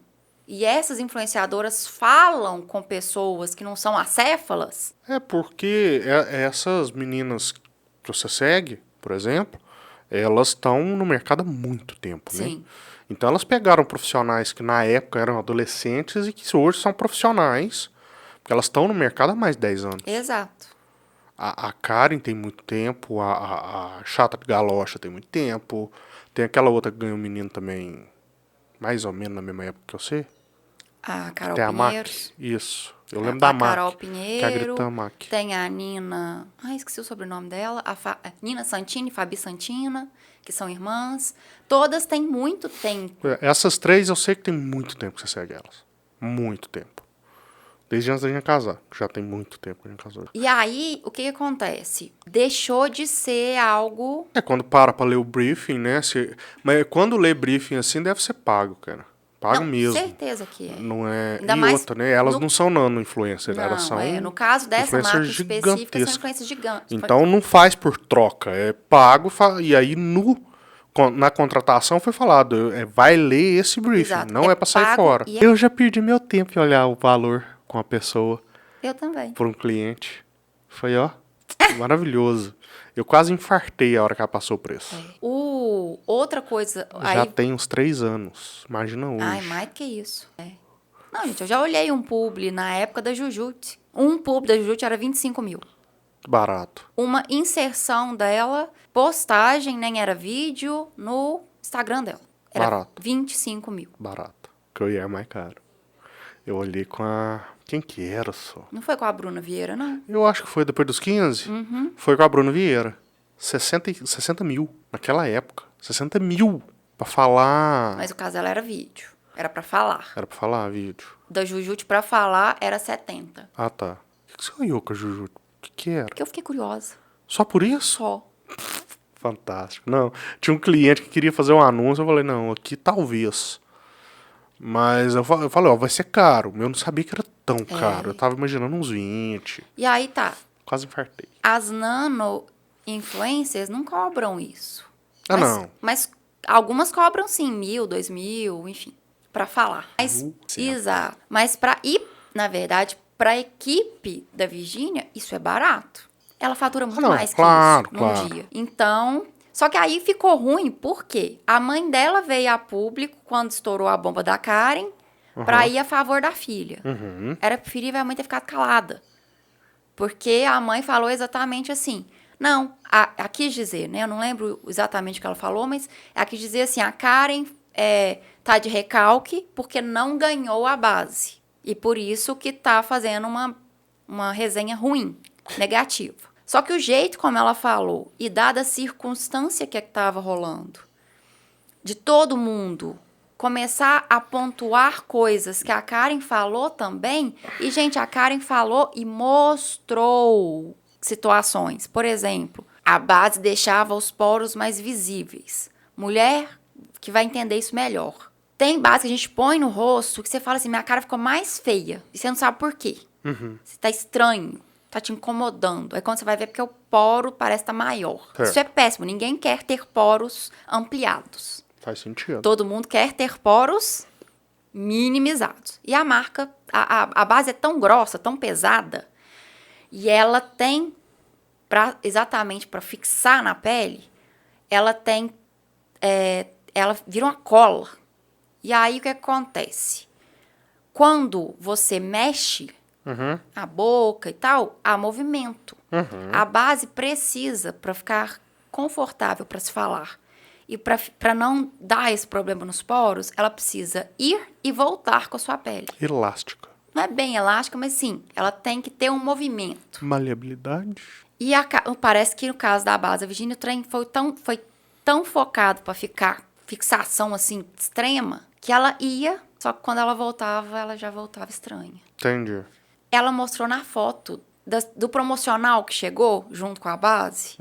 E essas influenciadoras falam com pessoas que não são acéfalas... Porque essas meninas que você segue, por exemplo, elas estão no mercado há muito tempo, né? Sim. Então elas pegaram profissionais que na época eram adolescentes e que hoje são profissionais, porque elas estão no mercado há mais de 10 anos. Exato. A Karen tem muito tempo, a Chata de Galocha tem muito tempo, tem aquela outra que ganhou um menino também, mais ou menos na mesma época que eu sei. A Carol Tem a Mac, Pinheiros. isso. Eu lembro da A Mac, Carol que é a Pinheiro, Gritã Mac. tem a Nina... esqueci o sobrenome dela. Nina Santini e Fabi Santina, que são irmãs. Todas têm muito tempo. Essas 3 eu sei que tem muito tempo que você segue elas. Muito tempo. Desde antes da gente casar, que já tem muito tempo que a gente casou. E aí, o que acontece? Deixou de ser algo... Quando para pra ler o briefing, né? Mas quando lê briefing assim, deve ser pago, cara. Pago Não, mesmo. certeza que é. Não é... Ainda e mais outra, né? Elas não são nano-influencers, elas são no caso dessa marca influencers específica, são gigantescas. influências gigantes. Então não faz por troca, é pago e aí na contratação foi falado, vai ler esse briefing, Exato, não é pra sair pago fora. e Eu já perdi meu tempo em olhar o valor com a pessoa, Eu também. por um cliente. Foi, ó, maravilhoso. Eu quase infartei a hora que ela passou o preço. Outra coisa... Já tem uns 3 anos, imagina hoje. Ai, mais do que isso. Não, gente, eu já olhei um publi na época da Jujute. Um publi da Jujute era 25 mil. Barato. Uma inserção dela, postagem, nem era vídeo, no Instagram dela. Era Barato. 25 mil. Barato. Que eu ia mais caro. Eu olhei com a... Quem que era só? Não foi com a Bruna Vieira, não? Eu acho que foi depois dos 15. Uhum. Foi com a Bruna Vieira. 60 mil naquela época. 60 mil pra falar. Mas o caso dela era vídeo. Era pra falar. Era pra falar vídeo. Da Jujute pra falar era 70. Ah, tá. O que você olhou com a Juju? O que era? Porque eu fiquei curiosa. Só por isso? Só. Fantástico. Não, tinha um cliente que queria fazer um anúncio. Eu falei, não, aqui talvez. Mas eu falei, ó, vai ser caro. Eu não sabia que era tão caro. Eu tava imaginando uns 20. E aí tá. Quase infartei. As nano-influencers não cobram isso. Ah, não. Mas algumas cobram sim, 1.000, 2.000, enfim, pra falar. Mas, exato. Mas na verdade, pra equipe da Virgínia, isso é barato. Ela fatura muito mais que isso num dia. Então, só que aí ficou ruim, por quê? A mãe dela veio a público quando estourou a bomba da Karen pra ir a favor da filha. Era preferível a mãe ter ficado calada. Porque a mãe falou exatamente assim. Não, a quis dizer, né? Eu não lembro exatamente o que ela falou, mas ela quis dizer assim, a Karen tá de recalque porque não ganhou a base. E por isso que tá fazendo uma resenha ruim, negativa. Só que o jeito como ela falou, e dada a circunstância que estava rolando, de todo mundo começar a pontuar coisas que a Karen falou também, e, gente, a Karen falou e mostrou situações. Por exemplo, a base deixava os poros mais visíveis. Mulher que vai entender isso melhor. Tem base que a gente põe no rosto que você fala assim, minha cara ficou mais feia. E você não sabe por quê. Você tá estranho, tá te incomodando. Aí quando você vai ver, porque o poro parece estar maior. Isso é péssimo. Ninguém quer ter poros ampliados. Faz sentido. Todo mundo quer ter poros minimizados. E a marca, a base é tão grossa, tão pesada, e ela tem, exatamente para fixar na pele, ela tem, ela vira uma cola. E aí o que acontece? Quando você mexe a boca e tal, há movimento. A base precisa, para ficar confortável para se falar, e para não dar esse problema nos poros, ela precisa ir e voltar com a sua pele. Elástica. Não é bem elástica, mas sim, ela tem que ter um movimento. Maleabilidade. E parece que no caso da base, a Virginia, o trem foi tão focado para ficar fixação assim extrema, que ela ia, só que quando ela voltava, ela já voltava estranha. Entendi. Ela mostrou na foto do promocional que chegou junto com a base,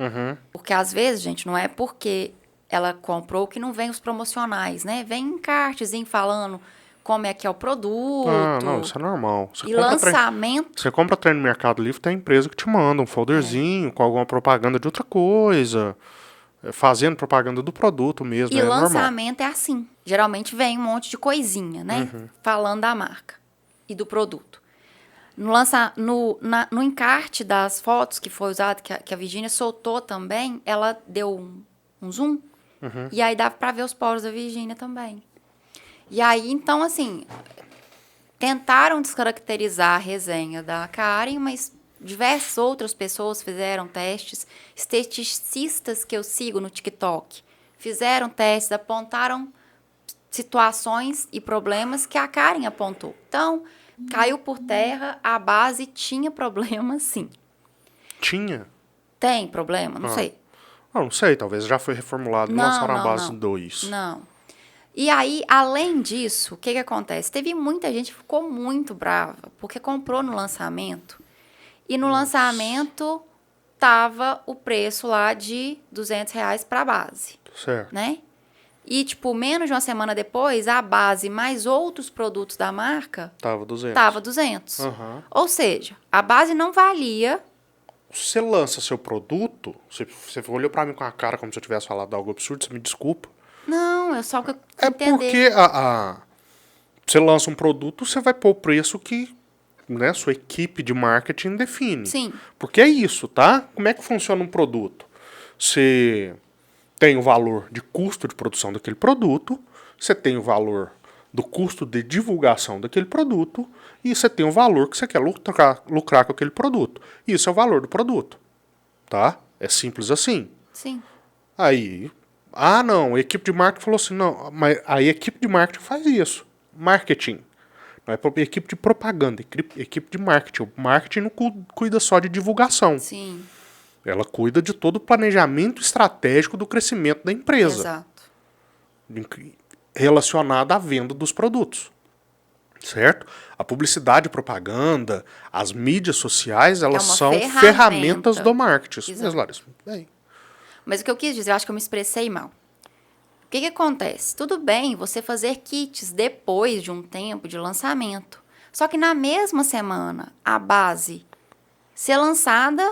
porque às vezes, gente, não é porque ela comprou que não vem os promocionais, né? Vem encartezinho falando como é que é o produto. Não, isso é normal. E lançamento. Você compra trem no Mercado Livre, tem empresa que te manda um folderzinho com alguma propaganda de outra coisa, fazendo propaganda do produto mesmo. E lançamento normal. É assim. Geralmente vem um monte de coisinha, né? Falando da marca e do produto. No encarte das fotos que foi usado, que a Virginia soltou também, ela deu um zoom. E aí dava pra ver os poros da Virginia também. E aí, então, assim, tentaram descaracterizar a resenha da Karen, mas diversas outras pessoas fizeram testes. Esteticistas que eu sigo no TikTok fizeram testes, apontaram situações e problemas que a Karen apontou. Então, Caiu por terra, a base tinha problema, sim. Tinha? Tem problema? Não sei. Não sei, talvez já foi reformulado e lançaram a base 2. Não. E aí, além disso, o que acontece? Teve muita gente que ficou muito brava, porque comprou no lançamento, e no lançamento tava o preço lá de R$200 para a base, Certo. né? E, tipo, menos de uma semana depois, a base mais outros produtos da marca Tava 200. tava 200. Uhum. Ou seja, a base não valia. Você lança seu produto, você olhou pra mim com a cara como se eu tivesse falado algo absurdo, você me desculpa. Não, eu só que eu É entender. porque você lança um produto, você vai pôr o preço que, né, sua equipe de marketing define. Sim. Porque é isso, tá? Como é que funciona um produto? Você tem o valor de custo de produção daquele produto, você tem o valor do custo de divulgação daquele produto e você tem o valor que você quer lucrar com aquele produto. Isso é o valor do produto, tá? É simples assim. Sim. Aí, não, a equipe de marketing falou assim, não, mas a equipe de marketing faz isso. Marketing. Não é equipe de propaganda, equipe de marketing. O marketing não cuida só de divulgação. Sim. Ela cuida de todo o planejamento estratégico do crescimento da empresa. Exato. Relacionado à venda dos produtos. Certo? A publicidade, propaganda, as mídias sociais, elas uma são ferramenta. ferramentas do marketing. Isso Exato. mesmo, Larissa. Bem. Mas o que eu quis dizer, eu acho que eu me expressei mal. O que acontece? Tudo bem você fazer kits depois de um tempo de lançamento. Só que na mesma semana, a base ser lançada...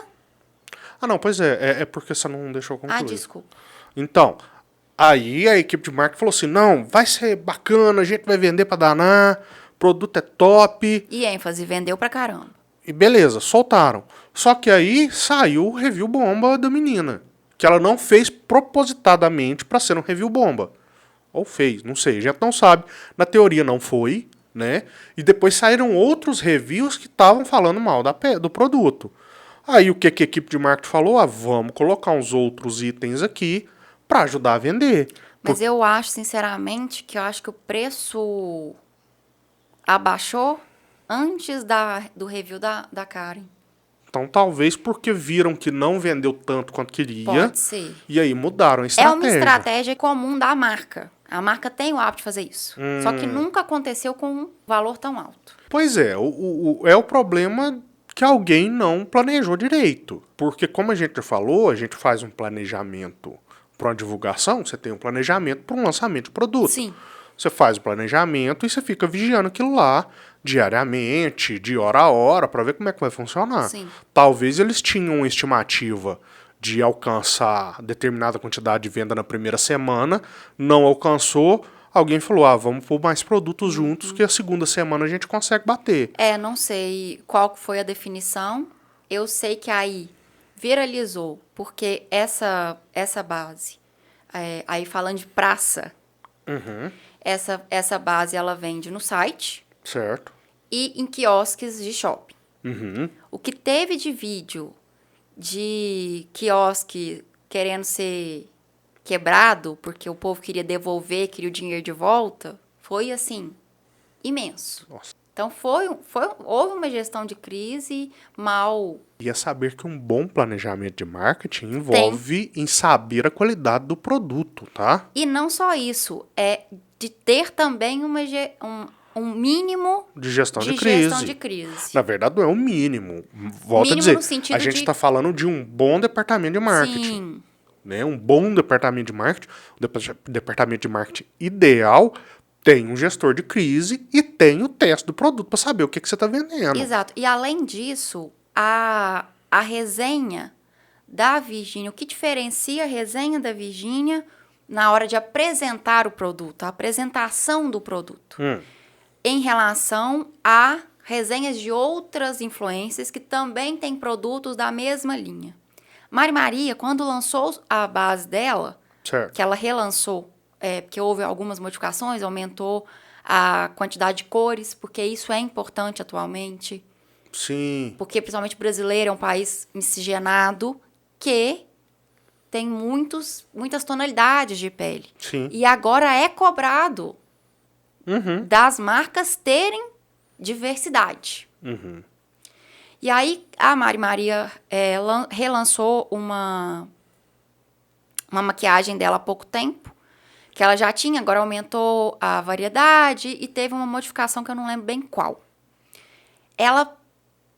Não, pois é porque você não deixou concluir. desculpa. Então, aí a equipe de marketing falou assim, não, vai ser bacana, a gente vai vender pra danar, o produto é top. E ênfase, vendeu pra caramba. E beleza, soltaram. Só que aí saiu o review bomba da menina. Que ela não fez propositadamente pra ser um review bomba. Ou fez, não sei, a gente não sabe. Na teoria não foi, né? E depois saíram outros reviews que estavam falando mal do produto. Aí o que a equipe de marketing falou? Vamos colocar uns outros itens aqui pra ajudar a vender. Mas eu acho, sinceramente, que o preço abaixou antes do review da Karen. Então, talvez porque viram que não vendeu tanto quanto queria. Pode ser. E aí mudaram a É estratégia. uma estratégia comum da marca. A marca tem o hábito de fazer isso. Só que nunca aconteceu com um valor tão alto. Pois é, é o problema que alguém não planejou direito. Porque, como a gente já falou, a gente faz um planejamento para uma divulgação, você tem um planejamento para um lançamento de produto. Sim. Você faz o planejamento e você fica vigiando aquilo lá diariamente, de hora a hora, para ver como é que vai funcionar. Sim. Talvez eles tinham uma estimativa de alcançar determinada quantidade de venda na primeira semana, não alcançou, alguém falou, vamos pôr mais produtos juntos que a segunda semana a gente consegue bater. Não sei qual foi a definição. Eu sei que aí viralizou, porque essa base, aí falando de praça, essa base ela vende no site. Certo. E em quiosques de shopping. Uhum. O que teve de vídeo de quiosque querendo ser quebrado, porque o povo queria devolver, queria o dinheiro de volta, foi, assim, imenso. Nossa. Então, houve uma gestão de crise mal... E é saber que um bom planejamento de marketing envolve em saber a qualidade do produto, tá? E não só isso, é de ter também um mínimo de gestão de crise. Na verdade, não é o mínimo. Volto a dizer, no sentido a gente está falando de um bom departamento de marketing. Sim. Né? Um bom departamento de marketing, o departamento de marketing ideal tem um gestor de crise e tem o teste do produto para saber o que você está vendendo. Exato. E além disso, a resenha da Virgínia, o que diferencia a resenha da Virgínia na hora de apresentar o produto, a apresentação do produto, em relação a resenhas de outras influências que também têm produtos da mesma linha. Mari Maria, quando lançou a base dela, certo, que ela relançou, porque houve algumas modificações, aumentou a quantidade de cores, porque isso é importante atualmente. Sim. Porque, principalmente, o brasileiro é um país miscigenado que tem muitas tonalidades de pele. Sim. E agora é cobrado das marcas terem diversidade. Uhum. E aí, a Mari Maria relançou uma maquiagem dela há pouco tempo, que ela já tinha, agora aumentou a variedade e teve uma modificação que eu não lembro bem qual. Ela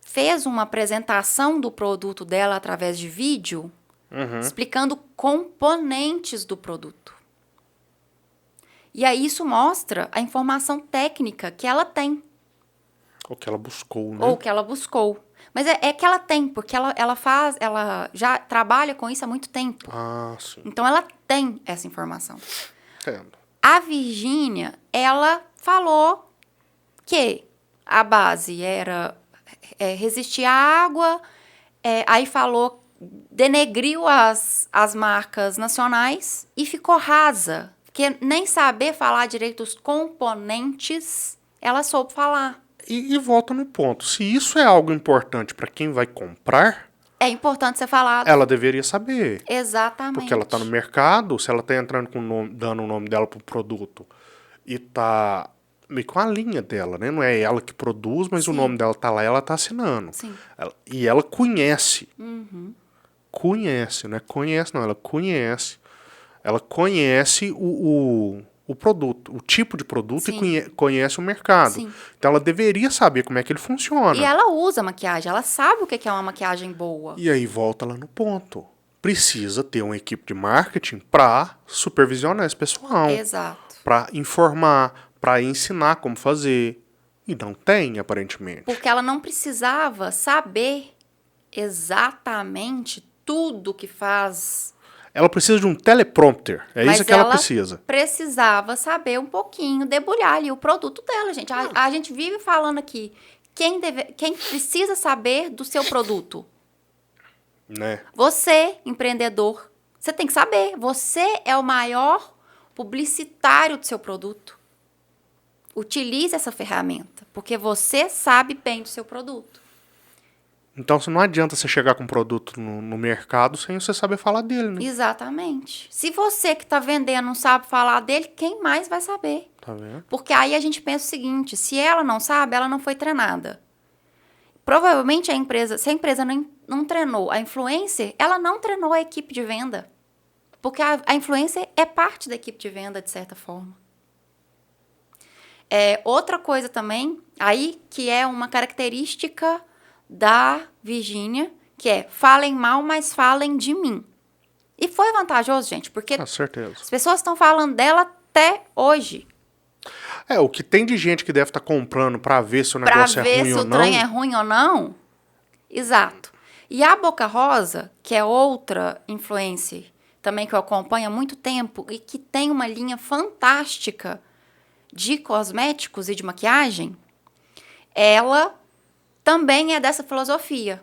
fez uma apresentação do produto dela através de vídeo, explicando componentes do produto. E aí isso mostra a informação técnica que ela tem. Ou que ela buscou, né? Ou que ela buscou. Mas é que ela tem, porque ela já trabalha com isso há muito tempo. Ah, sim. Então ela tem essa informação. Entendo. A Virgínia, ela falou que a base era resistir à água, aí falou, denegriu as marcas nacionais e ficou rasa. Porque nem saber falar direito os componentes, ela soube falar. E volta no ponto. Se isso é algo importante para quem vai comprar, É importante ser falado. ela deveria saber. Exatamente. Porque ela tá no mercado, se ela tá entrando com o nome, dando o nome dela pro produto e tá meio com a linha dela, né? Não é ela que produz, mas Sim. o nome dela tá lá e ela tá assinando. Sim. E ela conhece. Uhum. Conhece, não é conhece não, ela conhece. Ela conhece o produto, o tipo de produto Sim. e conhece o mercado. Sim. Então ela deveria saber como é que ele funciona. E ela usa maquiagem, ela sabe o que é uma maquiagem boa. E aí volta lá no ponto. Precisa ter uma equipe de marketing para supervisionar esse pessoal. Exato. Para informar, para ensinar como fazer. E não tem, aparentemente. Porque ela não precisava saber exatamente tudo que faz. Ela precisa de um teleprompter. É Mas isso que ela precisa. Precisava saber um pouquinho, debulhar ali o produto dela, gente. A gente vive falando aqui, quem precisa saber do seu produto? Né? Você, empreendedor, você tem que saber. Você é o maior publicitário do seu produto. Utilize essa ferramenta, porque você sabe bem do seu produto. Então não adianta você chegar com um produto no mercado sem você saber falar dele, né? Exatamente. Se você que está vendendo não sabe falar dele, quem mais vai saber? Tá vendo? Porque aí a gente pensa o seguinte, se ela não sabe, ela não foi treinada. Provavelmente se a empresa não treinou a influencer, ela não treinou a equipe de venda. Porque a influencer é parte da equipe de venda, de certa forma. Outra coisa também, aí que é uma característica da Virgínia, que é falem mal, mas falem de mim. E foi vantajoso, gente, porque Com certeza. as pessoas estão falando dela até hoje. O que tem de gente que deve estar comprando para ver se o Pra negócio é ver ruim se ou o não. trem é ruim ou não. Exato. E a Boca Rosa, que é outra influencer também que eu acompanho há muito tempo e que tem uma linha fantástica de cosméticos e de maquiagem, ela também é dessa filosofia.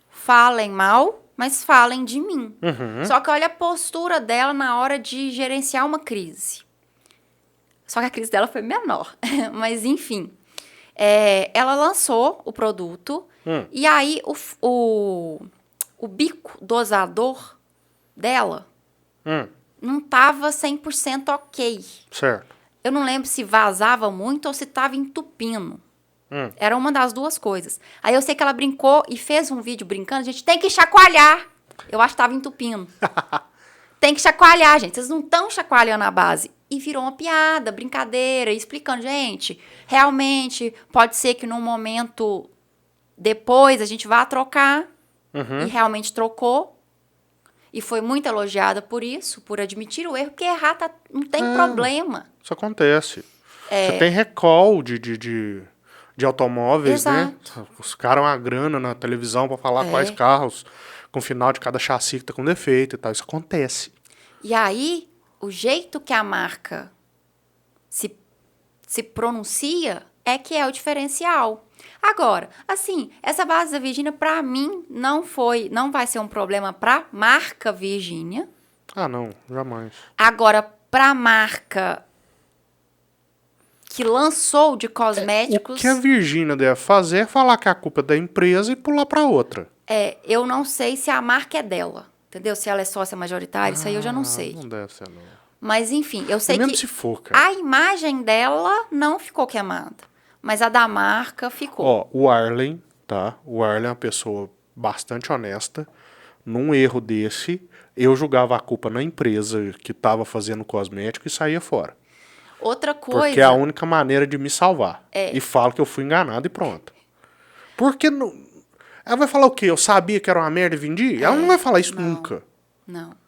Falem mal, mas falem de mim. Só que olha a postura dela na hora de gerenciar uma crise. Só que a crise dela foi menor. Mas, enfim. Ela lançou o produto e aí o bico dosador dela não estava 100% ok. Certo. Eu não lembro se vazava muito ou se estava entupindo. Era uma das duas coisas. Aí eu sei que ela brincou e fez um vídeo brincando. Gente, tem que chacoalhar. Eu acho que estava entupindo. Tem que chacoalhar, gente. Vocês não estão chacoalhando a base. E virou uma piada, brincadeira, explicando. Gente, realmente pode ser que num momento depois a gente vá trocar. E realmente trocou. E foi muito elogiada por isso, por admitir o erro. Porque errar não tem problema. Isso acontece. Você tem recall de automóveis, Exato. né? Os caras uma grana na televisão para falar quais carros com o final de cada chassi que tá com defeito e tal. Isso acontece. E aí, o jeito que a marca se pronuncia é que é o diferencial. Agora, assim, essa base da Virgínia, pra mim, não vai ser um problema pra marca Virgínia. Ah, não, jamais. Agora, pra marca que lançou de cosméticos... O que a Virgínia deve fazer é falar que a culpa é da empresa e pular pra outra. eu não sei se a marca é dela, entendeu? Se ela é sócia majoritária, isso aí eu já não sei. Não deve ser, não. Mas, enfim, eu sei Mesmo que se for, cara. a imagem dela não ficou queimada. mas a da marca ficou. Ó, o Arlen, tá? O Arlen é uma pessoa bastante honesta. Num erro desse, eu julgava a culpa na empresa que estava fazendo cosmético e saía fora. Outra coisa... Porque é a única maneira de me salvar. É. E falo que eu fui enganado e pronto. Porque não... Ela vai falar o quê? Eu sabia que era uma merda e vendi? Ela não vai falar isso nunca. Não.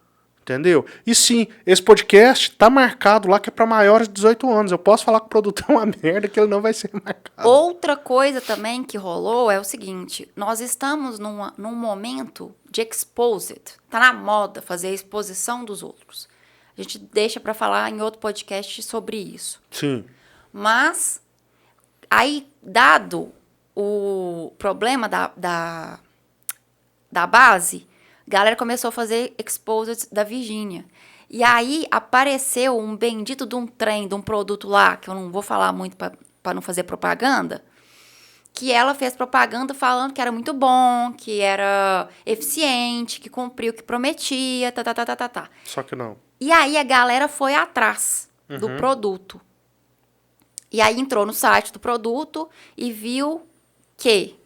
Entendeu? E sim, esse podcast tá marcado lá que é pra maiores de 18 anos. Eu posso falar que o produto é uma merda, que ele não vai ser marcado. Outra coisa também que rolou é o seguinte, nós estamos num momento de exposed. Tá na moda fazer a exposição dos outros. A gente deixa pra falar em outro podcast sobre isso. Sim. Mas, aí, dado o problema da base, a galera começou a fazer exposed da Virgínia. E aí apareceu um bendito de um trem, de um produto lá, que eu não vou falar muito para não fazer propaganda, que ela fez propaganda falando que era muito bom, que era eficiente, que cumpriu o que prometia, tá. Só que não. E aí a galera foi atrás do produto. E aí entrou no site do produto e viu que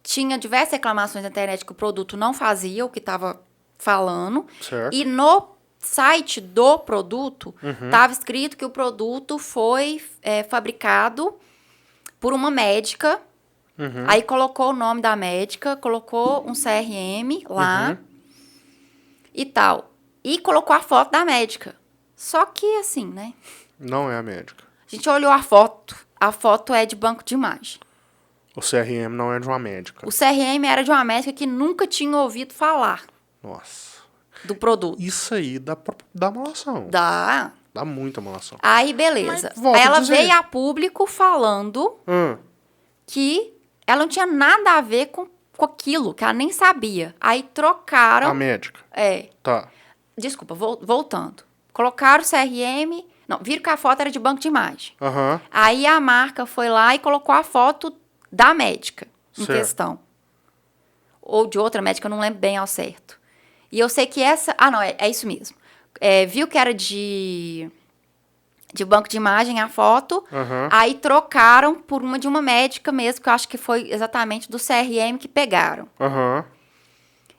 tinha diversas reclamações na internet que o produto não fazia o que estava falando. Certo. E no site do produto estava escrito que o produto foi fabricado por uma médica. Aí colocou o nome da médica, colocou um CRM lá e tal. E colocou a foto da médica. Só que assim, né? Não é a médica. A gente olhou a foto é de banco de imagem. O CRM não é de uma médica. O CRM era de uma médica que nunca tinha ouvido falar Nossa. do produto. Isso aí dá malação. Dá. Dá muita malação. Aí, beleza. Mas, volto Aí ela a dizer. veio a público falando que ela não tinha nada a ver com aquilo, que ela nem sabia. Aí trocaram... A médica. É. Tá. Desculpa, voltando. Colocaram o CRM... Não, viram que a foto era de banco de imagem. Aham. Aí a marca foi lá e colocou a foto da médica em Certo. questão. Ou de outra médica, eu não lembro bem ao certo. E eu sei que essa... Ah, não, é isso mesmo. Viu que era de banco de imagem a foto, aí trocaram por uma de uma médica mesmo, que eu acho que foi exatamente do CRM que pegaram. Aham.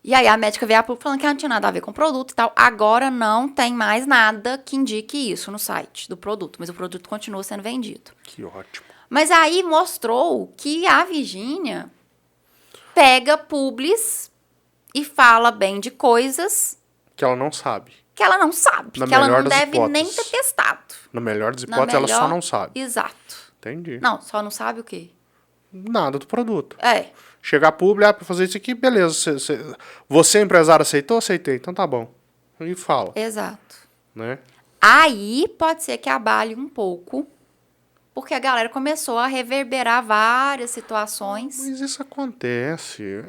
E aí a médica veio a público falando que não tinha nada a ver com o produto e tal. Agora não tem mais nada que indique isso no site do produto, mas o produto continua sendo vendido. Que ótimo. Mas aí mostrou que a Virgínia pega publis e fala bem de coisas Que ela não sabe. que ela não sabe, Na que ela melhor não das deve hipóteses. nem ter testado. Na melhor das Na hipóteses, ela só melhor- não sabe. Exato. Entendi. Não, só não sabe o quê? Nada do produto. É, Chegar público, pra fazer isso aqui, beleza. Você, empresário, aceitou? Aceitei. Então tá bom. E fala, exato. né? Aí pode ser que abale um pouco, porque a galera começou a reverberar várias situações. Mas isso acontece.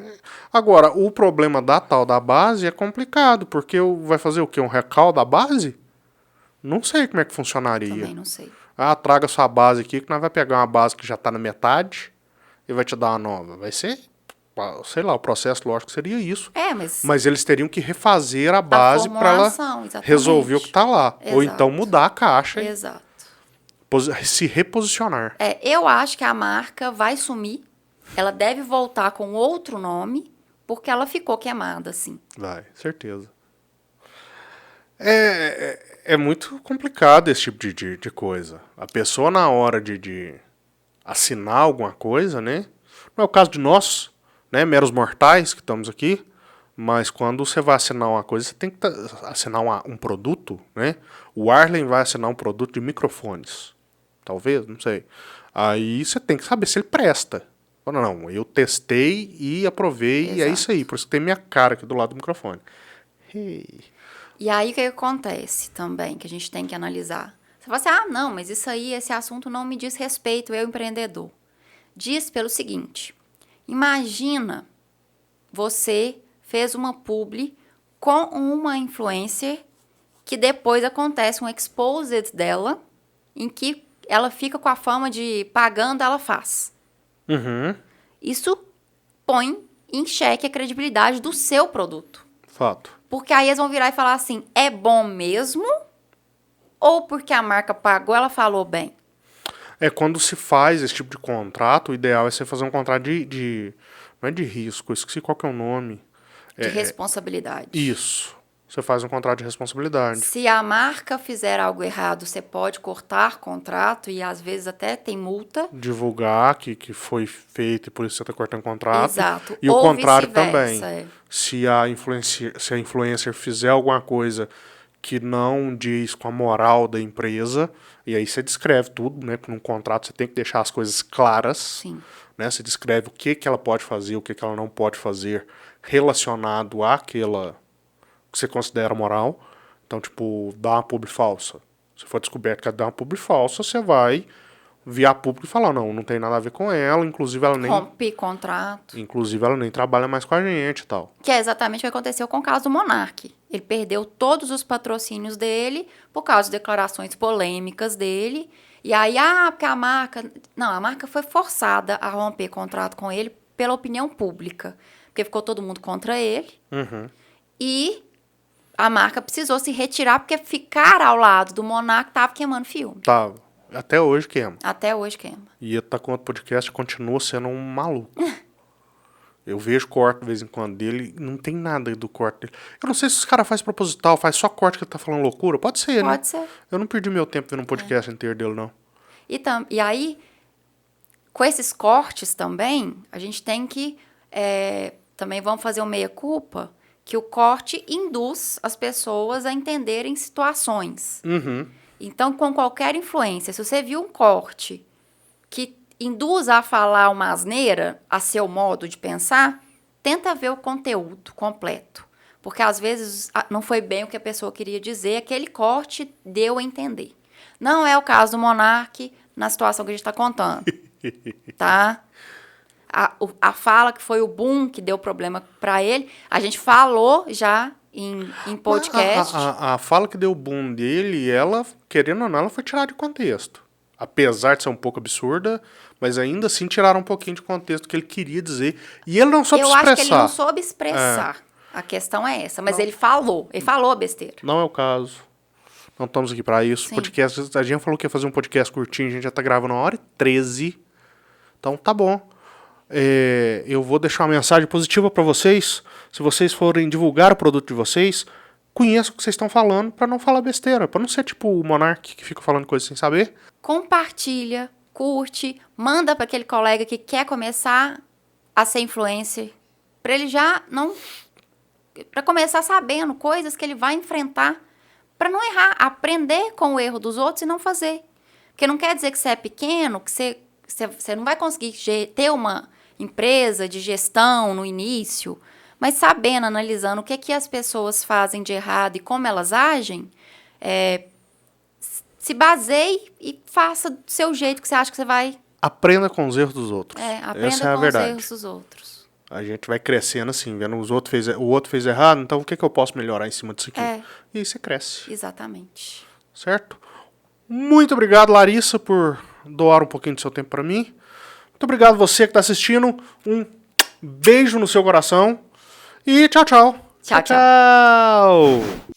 Agora, o problema da tal da base é complicado, porque vai fazer o quê? Um recal da base? Não sei como é que funcionaria. Também não sei. Ah, traga sua base aqui, que nós vai pegar uma base que já tá na metade e vai te dar uma nova. Vai ser, sei lá, o processo lógico seria isso. Mas Mas eles teriam que refazer a base para ela formulação, exatamente. resolver o que tá lá. Ou Exato. então mudar a caixa e Exato. se reposicionar. Eu acho que a marca vai sumir. Ela deve voltar com outro nome, porque ela ficou queimada, assim. Vai, certeza. É muito complicado esse tipo de coisa. A pessoa, na hora de assinar alguma coisa, né? Não é o caso de nós, né? Meros mortais que estamos aqui. Mas quando você vai assinar uma coisa, você tem que assinar um produto, né? O Arlen vai assinar um produto de microfones. Talvez, não sei. Aí você tem que saber se ele presta. Não, eu testei e aprovei. Exato. E é isso aí. Por isso que tem minha cara aqui do lado do microfone. Hey. E aí, o que acontece também, que a gente tem que analisar? Você fala assim, não, mas isso aí, esse assunto não me diz respeito, eu empreendedor. Diz pelo seguinte, imagina você fez uma publi com uma influencer que depois acontece um exposed dela, em que ela fica com a fama de pagando, ela faz. Uhum. Isso põe em xeque a credibilidade do seu produto. Fato. Porque aí eles vão virar e falar assim, é bom mesmo? Ou porque a marca pagou, ela falou bem? Quando se faz esse tipo de contrato, o ideal é você fazer um contrato não é de risco, eu esqueci qual que é o nome. De responsabilidade. Isso. Você faz um contrato de responsabilidade. Se a marca fizer algo errado, você pode cortar contrato e às vezes até tem multa. Divulgar que foi feito e por isso você está cortando contrato. Exato. E o Ou contrário vice-versa, também. Se a influencer fizer alguma coisa que não diz com a moral da empresa, e aí você descreve tudo, né? Porque num contrato você tem que deixar as coisas claras. Sim. Né? Você descreve o que ela pode fazer, o que ela não pode fazer relacionado àquela que você considera moral. Então, tipo, dar uma publi falsa. Se for descoberto que ela dá uma publi falsa, você vai via público e falar, não tem nada a ver com ela, inclusive ela nem... Rompe contrato. Inclusive ela nem trabalha mais com a gente e tal. Que é exatamente o que aconteceu com o caso do Monark. Ele perdeu todos os patrocínios dele por causa de declarações polêmicas dele. E aí, porque a marca... Não, a marca foi forçada a romper contrato com ele pela opinião pública. Porque ficou todo mundo contra ele. Uhum. E a marca precisou se retirar porque ficar ao lado do Monark estava queimando filme. Tá, até hoje queima. Até hoje queima. E ele tá com outro podcast, continua sendo um maluco. Eu vejo corte de vez em quando dele, não tem nada do corte dele. Eu não sei se os caras fazem proposital, faz só corte que ele tá falando loucura. Pode ser, né? Pode ser. Eu não perdi meu tempo vendo um podcast inteiro dele, não. E aí, com esses cortes também, a gente tem que... também vamos fazer um meia-culpa, que o corte induz as pessoas a entenderem situações. Uhum. Então, com qualquer influência, se você viu um corte que induz a falar uma asneira a seu modo de pensar, tenta ver o conteúdo completo. Porque, às vezes, não foi bem o que a pessoa queria dizer, aquele corte deu a entender. Não é o caso do Monark na situação que a gente está contando. Tá? A fala que foi o boom que deu problema para ele, a gente falou já em podcast. A fala que deu o boom dele, ela, querendo ou não, ela foi tirada de contexto. Apesar de ser um pouco absurda, mas ainda assim tiraram um pouquinho de contexto do que ele queria dizer. E ele não soube expressar. Eu acho que ele não soube expressar. A questão é essa. Mas ele falou besteira. Não é o caso. Não estamos aqui para isso. Sim. Podcast, a gente falou que ia fazer um podcast curtinho, a gente já tá gravando 1h13. Então tá bom. Eu vou deixar uma mensagem positiva para vocês. Se vocês forem divulgar o produto de vocês, conheçam o que vocês estão falando para não falar besteira. Para não ser tipo o Monark que fica falando coisas sem saber. Compartilha, curte, manda para aquele colega que quer começar a ser influencer. Para ele já não... Para começar sabendo coisas que ele vai enfrentar. Para não errar. Aprender com o erro dos outros e não fazer. Porque não quer dizer que você é pequeno, que você não vai conseguir ter uma empresa de gestão no início, mas sabendo, analisando o que as pessoas fazem de errado e como elas agem, se baseie e faça do seu jeito que você acha que você vai... Aprenda com os erros dos outros. Aprenda Essa é a com verdade. os erros dos outros. A gente vai crescendo assim, vendo o outro fez errado, então o que eu posso melhorar em cima disso aqui? E aí você cresce. Exatamente. Certo? Muito obrigado, Larissa, por doar um pouquinho do seu tempo para mim. Muito obrigado você que está assistindo. Um beijo no seu coração. E tchau, tchau. Tchau, tchau. Tchau.